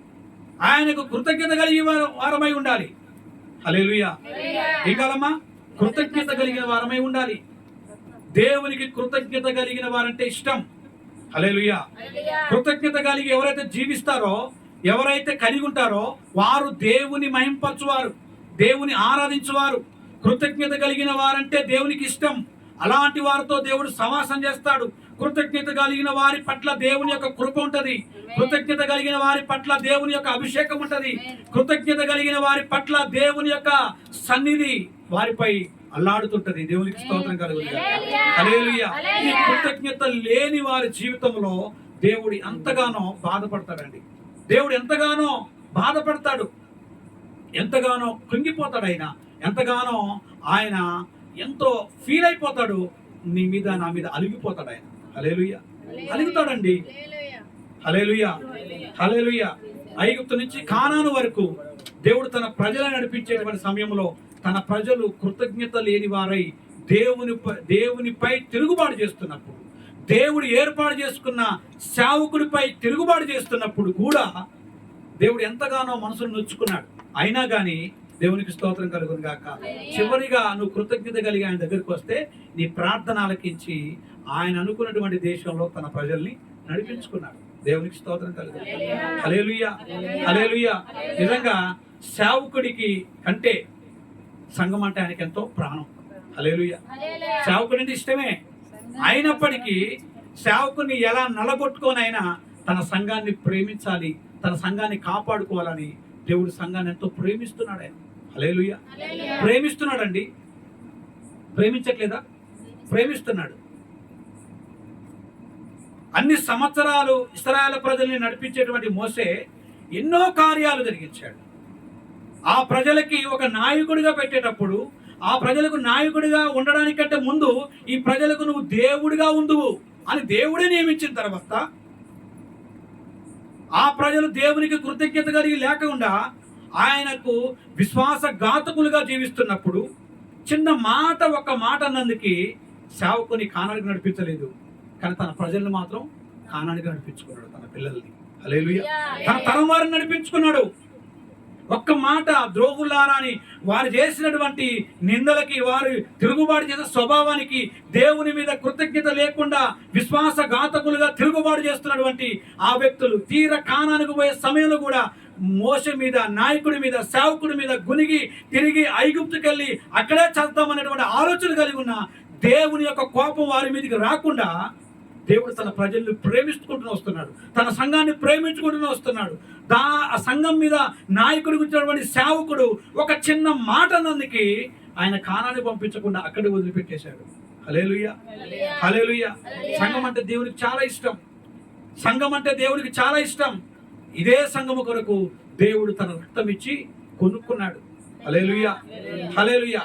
ఆయనకు కృతజ్ఞత కలిగి వారమై ఉండాలి. హల్లెలూయా. ఇంకాలమ్మా కృతజ్ఞత కలిగిన వారమై ఉండాలి. దేవునికి కృతజ్ఞత కలిగిన వారంటే ఇష్టం. హల్లెలూయా. కృతజ్ఞత కలిగి ఎవరైతే జీవిస్తారో, ఎవరైతే కలిగి ఉంటారో వారు దేవుని మహింపరచువారు, దేవుని ఆరాధించువారు. కృతజ్ఞత కలిగిన వారంటే దేవునికి ఇష్టం. అలాంటి వారితో దేవుడు సమాసం చేస్తాడు. కృతజ్ఞత కలిగిన వారి పట్ల దేవుని యొక్క కృప ఉంటది. కృతజ్ఞత కలిగిన వారి పట్ల దేవుని యొక్క అభిషేకం ఉంటది. కృతజ్ఞత కలిగిన వారి పట్ల దేవుని యొక్క సన్నిధి వారిపై అల్లాడుతుంటది. దేవునికి స్తోత్రం కలుగును గాక. హల్లెలూయా. ఈ కృతజ్ఞత లేని వారి జీవితంలో దేవుడు ఎంతగానో బాధపడతాడండి. దేవుడు ఎంతగానో బాధపడతాడు, ఎంతగానో కృంగిపోతాడు. ఆయన ఎంతగానో ఆయన ఎంతో ఫీల్ అయిపోతాడు. నీ మీద నా మీద అలిగిపోతాడు ఆయన. హల్లెలూయా. అలుగుతాడండి. హల్లెలూయా. హల్లెలూయా. ఐగుప్తు నుంచి కానాను వరకు దేవుడు తన ప్రజలను నడిపించేటువంటి సమయంలో తన ప్రజలు కృతజ్ఞత లేని వారై దేవునిపై తిరుగుబాటు చేస్తున్నప్పుడు, దేవుడు ఏర్పాటు చేసుకున్న సేవకుడిపై తిరుగుబాటు చేస్తున్నప్పుడు కూడా దేవుడు ఎంతగానో మనసును నొచ్చుకున్నాడు. అయినా కానీ దేవునికి స్తోత్రం కలుగును గాక. చివరిగా నువ్వు కృతజ్ఞత కలిగి ఆయన దగ్గరికి వస్తే నీ ప్రార్థన ఆలకించి ఆయన అనుకున్నటువంటి దేశంలో తన ప్రజల్ని నడిపించుకున్నాడు. దేవునికి స్తోత్రం కలుగును. హల్లెలూయా. హల్లెలూయా. నిజంగా సేవకుడికి కంటే సంఘం అంటే ఆయనకి ఎంతో ప్రాణం. హల్లెలూయా. సేవకుడి అంటే ఇష్టమే. అయినప్పటికీ సేవకుని ఎలా నలగొట్టుకోనైనా తన సంఘాన్ని ప్రేమించాలి, తన సంఘాన్ని కాపాడుకోవాలని దేవుడు సంఘాన్ని ఎంతో ప్రేమిస్తున్నాడు ఆయన. హల్లెలూయా. ప్రేమిస్తున్నాడండి. ప్రేమించట్లేదా? ప్రేమిస్తున్నాడు. అన్ని సంవత్సరాలు ఇశ్రాయేలు ప్రజల్ని నడిపించేటువంటి మోసే ఎన్నో కార్యాలు జరిగించాడు. ఆ ప్రజలకి ఒక నాయకుడిగా పెట్టేటప్పుడు, ఆ ప్రజలకు నాయకుడిగా ఉండడానికంటే ముందు ఈ ప్రజలకు నువ్వు దేవుడిగా ఉండువు అని దేవుడే నియమించిన తర్వాత ఆ ప్రజలు దేవునికి కృతజ్ఞత కలిగి లేకుండా ఆయనకు విశ్వాసఘాతకులుగా జీవిస్తున్నప్పుడు చిన్న మాట, ఒక మాట అన్నందుకు సేవకుని కానానికి నడిపించలేదు, కానీ తన ప్రజల్ని మాత్రం కానానికి నడిపించుకున్నాడు. తన పిల్లల్ని. హల్లెలూయా. తన తరం వారిని నడిపించుకున్నాడు. ఒక్క మాట ద్రోహులారా అని వారు చేసినటువంటి నిందలకి, వారు తిరుగుబాటు చేసిన స్వభావానికి, దేవుని మీద కృతజ్ఞత లేకుండా విశ్వాసఘాతకులుగా తిరుగుబాటు చేస్తున్నటువంటి ఆ వ్యక్తులు తీర కానానికి పోయే సమయంలో కూడా మోషే మీద, నాయకుడి మీద, సేవకుడి మీద గునిగి తిరిగి ఐగుప్తుకెళ్ళి అక్కడే చదువుతామనేటువంటి ఆలోచన కలిగి ఉన్న దేవుని యొక్క కోపం వారి మీదకి రాకుండా దేవుడు తన ప్రజల్ని ప్రేమించుకుంటూ వస్తున్నాడు. తన సంఘాన్ని ప్రేమించుకుంటూ వస్తున్నాడు. ఆ సంఘం మీద నాయకుడికి వచ్చినటువంటి సేవకుడు ఒక చిన్న మాట అన్నందుకు ఆయన కానాన్ని పంపించకుండా అక్కడే వదిలిపెట్టేశాడు. హల్లెలూయా. హల్లెలూయా. సంఘం అంటే దేవునికి చాలా ఇష్టం. సంఘం అంటే దేవునికి చాలా ఇష్టం. ఇదే సంఘము కొరకు దేవుడు తన రక్తం ఇచ్చి కొనుక్కున్నాడు. హల్లెలూయా. హల్లెలూయా.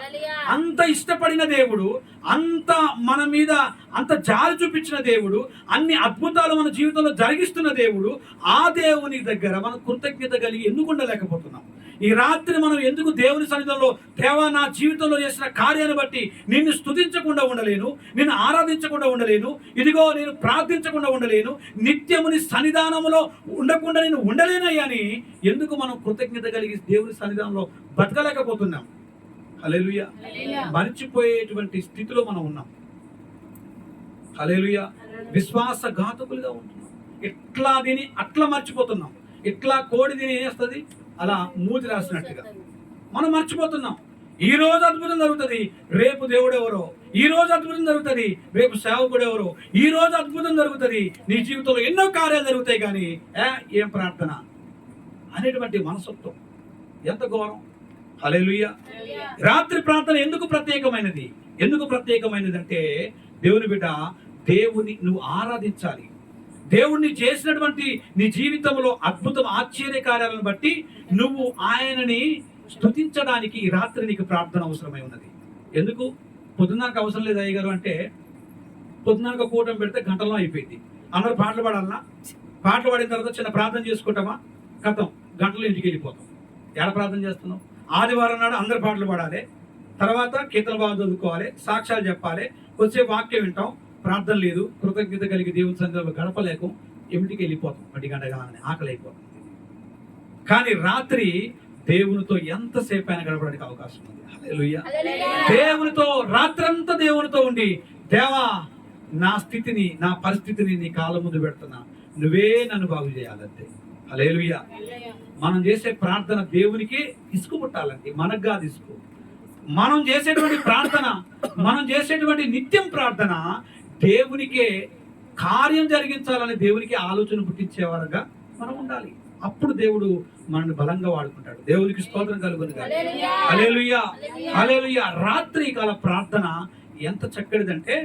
అంత ఇష్టపడిన దేవుడు, అంత మన మీద అంత జాలి చూపించిన దేవుడు, అన్ని అద్భుతాలు మన జీవితంలో జరిగిస్తున్న దేవుడు, ఆ దేవుని దగ్గర మనం కృతజ్ఞత కలిగి ఎందుకు ఉండలేకపోతున్నాం? ఈ రాత్రి మనం ఎందుకు దేవుని సన్నిధిలో, దేవా నా జీవితంలో చేసిన కార్యాన్ని బట్టి నిన్ను స్తుతించకుండా ఉండలేను, నిన్ను ఆరాధించకుండా ఉండలేను, ఇదిగో నేను ప్రార్థించకుండా ఉండలేను, నిత్యముని సన్నిధానంలో ఉండకుండా నేను ఉండలేనయ్యని ఎందుకు మనం కృతజ్ఞత కలిగి దేవుని సన్నిధానంలో బతకలేకపోతున్నాం? హల్లెలూయా. మర్చిపోయేటువంటి స్థితిలో మనం ఉన్నాం. హల్లెలూయా. విశ్వాసఘాతకులుగా ఉంటున్నాం. ఇట్లా దీని అట్లా మర్చిపోతున్నాం. ఇట్లా కోడి దీని ఏం చేస్తుంది? అలా మూతి రాసినట్టుగా మనం మర్చిపోతున్నాం. ఈ రోజు అద్భుతం జరుగుతుంది, రేపు దేవుడు ఎవరో. ఈ రోజు అద్భుతం జరుగుతుంది, రేపు సేవకుడు ఎవరో. ఈ రోజు అద్భుతం జరుగుతుంది, నీ జీవితంలో ఎన్నో కార్యాలు జరుగుతాయి, కానీ ఏం ప్రార్థన అనేటువంటి మనస్తత్వం ఎంత ఘోరం. హల్లెలూయా. రాత్రి ప్రార్థన ఎందుకు ప్రత్యేకమైనది? ఎందుకు ప్రత్యేకమైనది అంటే దేవుని బిడ్డ, దేవుని నువ్వు ఆరాధించాలి. దేవుణ్ణి చేసినటువంటి నీ జీవితంలో అద్భుతం ఆశ్చర్య కార్యాలను బట్టి నువ్వు ఆయనని స్తుతించడానికి ఈ రాత్రి నీకు ప్రార్థన అవసరమై ఉన్నది. ఎందుకు పొద్దున్నకు అవసరం లేదు అయ్యగారు అంటే, పొద్దున్నక కూటమి పెడితే గంటలో అయిపోయింది. అందరూ పాటలు పాడాలన్నా, పాటలు పాడిన తర్వాత చిన్న ప్రార్థన చేసుకుంటామా, కథం గంటలో ఇంటికి వెళ్ళిపోతాం. ఎలా ప్రార్థన చేస్తున్నాం? ఆదివారం నాడు అందరు పాటలు పాడాలి, తర్వాత కీర్తన బాగా చదువుకోవాలి, సాక్ష్యాలు చెప్పాలి, వచ్చే వాక్యం వింటాం, ప్రార్థన లేదు, కృతజ్ఞత కలిగి దేవుని సన్నిధిలో గడపలేక ఇంటికి వెళ్ళిపోతాం. 10 గంటల కాగానే ఆకలి అయిపోతుంది. కానీ రాత్రి దేవునితో ఎంతసేపు అయినా గడపడానికి అవకాశం ఉంది. హల్లెలూయా. దేవునితో రాత్రంతా దేవునితో ఉండి, దేవా నా స్థితిని, నా పరిస్థితిని నీ కాళ్ళ ముందు పెడుతున్నా, నువ్వే నన్ను బాగు చేయాలంతే. హల్లెలూయా. మనం చేసే ప్రార్థన దేవునికి ఇసుకు పుట్టాలండి, మనకు కాదు ఇసుకు. మనం చేసేటువంటి ప్రార్థన, మనం చేసేటువంటి నిత్యం ప్రార్థన దేవునికే కార్యం జరిగించాలని దేవునికి ఆలోచన పుట్టించేవారుగా మనం ఉండాలి. అప్పుడు దేవుడు మనల్ని బలంగా వాడుకుంటాడు. దేవునికి స్తోత్రం కలుగును గాక. హల్లెలూయా. హల్లెలూయా. రాత్రి కాల ప్రార్థన ఎంత చక్కటిదంటే,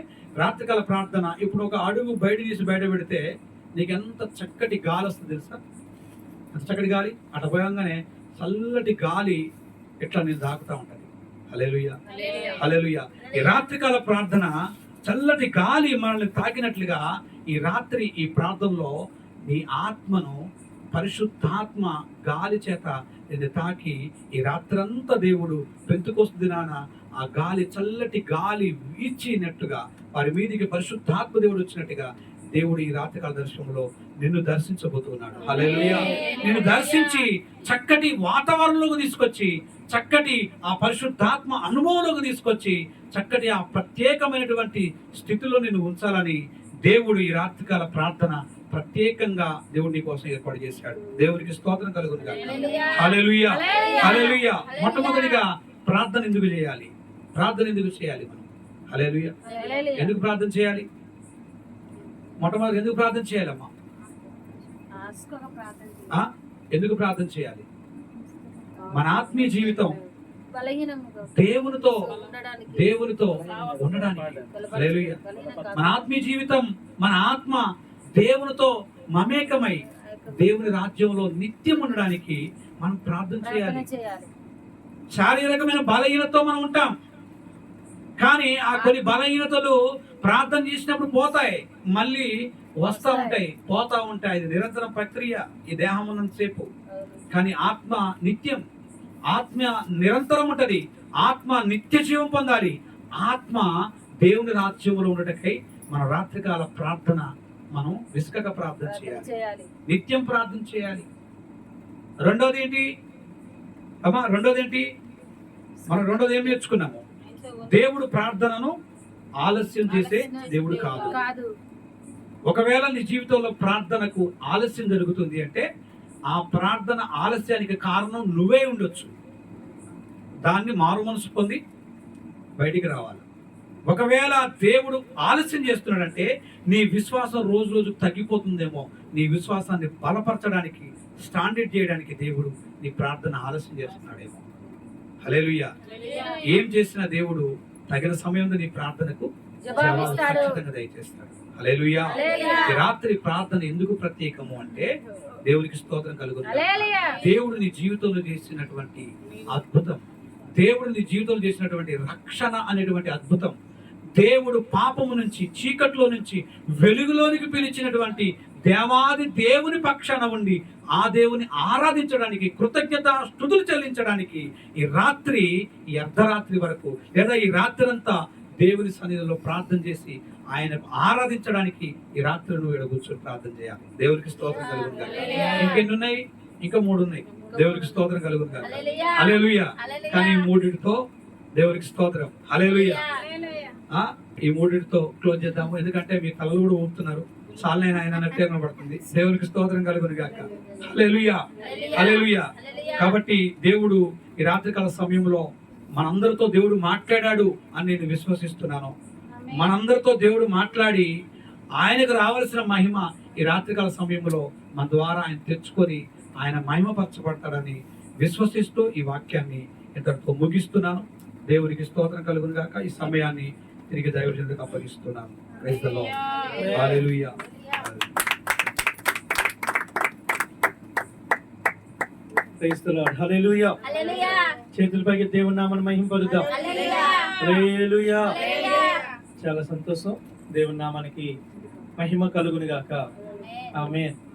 రాత్రి కాల ప్రార్థన ఇప్పుడు ఒక అడుగు బయట తీసి బయట పెడితే నీకు ఎంత చక్కటి గాలి వస్తుంది తెలుసా? ఎంత చక్కటి గాలి. అటు పోయంగానే చల్లటి గాలి ఇట్లా నేను తాకుతూ ఉంటుంది. హల్లెలూయా. హల్లెలూయా. ఈ రాత్రికాల ప్రార్థన చల్లటి గాలి మనల్ని తాకినట్లుగా ఈ రాత్రి ఈ ప్రార్థనలో నీ ఆత్మను పరిశుద్ధాత్మ గాలి చేత నిన్ను తాకి ఈ రాత్రంతా దేవుడు పెంతుకొస్తు దినాన ఆ గాలి, చల్లటి గాలి వీచినట్టుగా వారి మీదికి పరిశుద్ధాత్మ దేవుడు వచ్చినట్టుగా దేవుడు ఈ రాత్రికాల దర్శనంలో నిన్ను దర్శించబోతున్నాడు. హల్లెలూయా. నిన్ను దర్శించి చక్కటి వాతావరణంలోకి తీసుకొచ్చి, చక్కటి ఆ పరిశుద్ధాత్మ అనుభవంలోకి తీసుకొచ్చి, చక్కటి ఆ ప్రత్యేకమైనటువంటి స్థితిలో నిన్ను ఉంచాలని దేవుడు ఈ రాత్రికాల ప్రార్థన ప్రత్యేకంగా దేవుడి కోసం ఏర్పాటు చేశాడు. దేవునికి స్తోత్రం కలుగును గాక. హల్లెలూయా. హల్లెలూయా. మొట్టమొదటిగా ప్రార్థన ఎందుకు చేయాలి? ప్రార్థన ఎందుకు చేయాలి మనం? హల్లెలూయా. ఎందుకు ప్రార్థన చేయాలి? మొట్టమొదటి ఎందుకు ప్రార్థన చేయాలమ్మా? ఎందుకు ప్రార్థన చేయాలి? మన ఆత్మీయ జీవితం దేవునితో ఉండడానికి. హల్లెలూయా. మన ఆత్మీయ జీవితం, మన ఆత్మ దేవునితో మమేకమై దేవుని రాజ్యంలో నిత్యం ఉండడానికి మనం ప్రార్థన చేయాలి. శారీరకమైన బలహీనతతో మనం ఉంటాం, కానీ ఆ కొన్ని బలహీనతలు ప్రార్థన చేసినప్పుడు పోతాయి, మళ్ళీ వస్తూ ఉంటాయి, పోతా ఉంటాయి. ఇది నిరంతర ప్రక్రియ ఈ దేహం ఉన్నంతసేపు. కానీ ఆత్మ నిత్యం, ఆత్మ నిరంతరం ఉంటది. ఆత్మ నిత్య జీవం పొందాలి. ఆత్మ దేవుని రాజ్యంలో ఉండటకై మన రాత్రికాల ప్రార్థన మనం విసుకక ప్రార్థన చేయాలి, నిత్యం ప్రార్థన చేయాలి. రెండోది ఏంటి అమ్మా? రెండోది ఏంటి? మనం రెండోది ఏం నేర్చుకున్నాము? దేవుడు ప్రార్థనను ఆలస్యం చేసే దేవుడు కాదు. ఒకవేళ నీ జీవితంలో ప్రార్థనకు ఆలస్యం జరుగుతుంది అంటే ఆ ప్రార్థన ఆలస్యానికి కారణం నువ్వే ఉండొచ్చు. దాన్ని మారు మనసు పొంది బయటికి రావాలి. ఒకవేళ దేవుడు ఆలస్యం చేస్తున్నాడంటే నీ విశ్వాసం రోజు రోజు తగ్గిపోతుందేమో. నీ విశ్వాసాన్ని బలపరచడానికి, స్టాండర్డ్ చేయడానికి దేవుడు నీ ప్రార్థన ఆలస్యం చేస్తున్నాడేమో. హల్లెలూయా. ఏం చేసినా దేవుడు తగిన సమయంలో నీ ప్రార్థనకు ఖచ్చితంగా దయచేస్తాడు. హల్లెలూయా. ఈ రాత్రి ప్రార్థన ఎందుకు ప్రత్యేకము అంటే దేవునికి స్తోత్రం కలుగును. దేవుడు నీ జీవితంలో చేసినటువంటి అద్భుతం, దేవుడు నీ జీవితంలో చేసినటువంటి రక్షణ అనేటువంటి అద్భుతం, దేవుడు పాపము నుంచి, చీకట్లో నుంచి వెలుగులోనికి పిలిచినటువంటి దేవాది దేవుని పక్షాన ఉండి ఆ దేవుని ఆరాధించడానికి, కృతజ్ఞత స్తుతులు చెల్లించడానికి ఈ రాత్రి, ఈ అర్ధరాత్రి వరకు లేదా ఈ రాత్రి అంతా దేవుని సన్నిధిలో ప్రార్థన చేసి ఆయన ఆరాధించడానికి ఈ రాత్రి నువ్వు ఇక్కడ కూర్చొని ప్రార్థన చేయాలి. దేవునికి స్తోత్రం కలుగును గాక. ఇంకెన్ని ఉన్నాయి? ఇంకా 3 ఉన్నాయి. దేవునికి స్తోత్రం కలుగును గాక. హల్లెలూయా. కానీ ఈ 3తో దేవునికి స్తోత్రం. హల్లెలూయా. ఈ 3తో క్లోజ్ చేద్దాము, ఎందుకంటే మీ కళ్ళు కూడా ఊపుతున్నారు. చాలైనా ఆయన అన్నట్టే కనబడుతుంది. దేవునికి స్తోత్రం కలుగును గాక. హల్లెలూయా. హల్లెలూయా. కాబట్టి దేవుడు ఈ రాత్రికాల సమయంలో మనందరితో దేవుడు మాట్లాడాడు అని నేను విశ్వసిస్తున్నాను. మనందరితో దేవుడు మాట్లాడి ఆయనకు రావాల్సిన మహిమ ఈ రాత్రికాల సమయంలో మన ద్వారా ఆయన తెచ్చుకొని ఆయన మహిమపరచబడతాడని విశ్వసిస్తూ ఈ వాక్యాన్ని ఇంతటితో ముగిస్తున్నాను. దేవునికి స్తోత్రం కలుగును గాక. ఈ సమయాన్ని తిరిగి దైవజనులకు అప్పగిస్తున్నాను. Praise the lord. Hallelujah. Praise the lord. Hallelujah. చేతులపైకి దేవుని నామమును మహింపరుద్దాం. హల్లెలూయా. చాలా సంతోషం. దేవుని నామానికి మహిమ కలుగును గాక. ఆమేన్.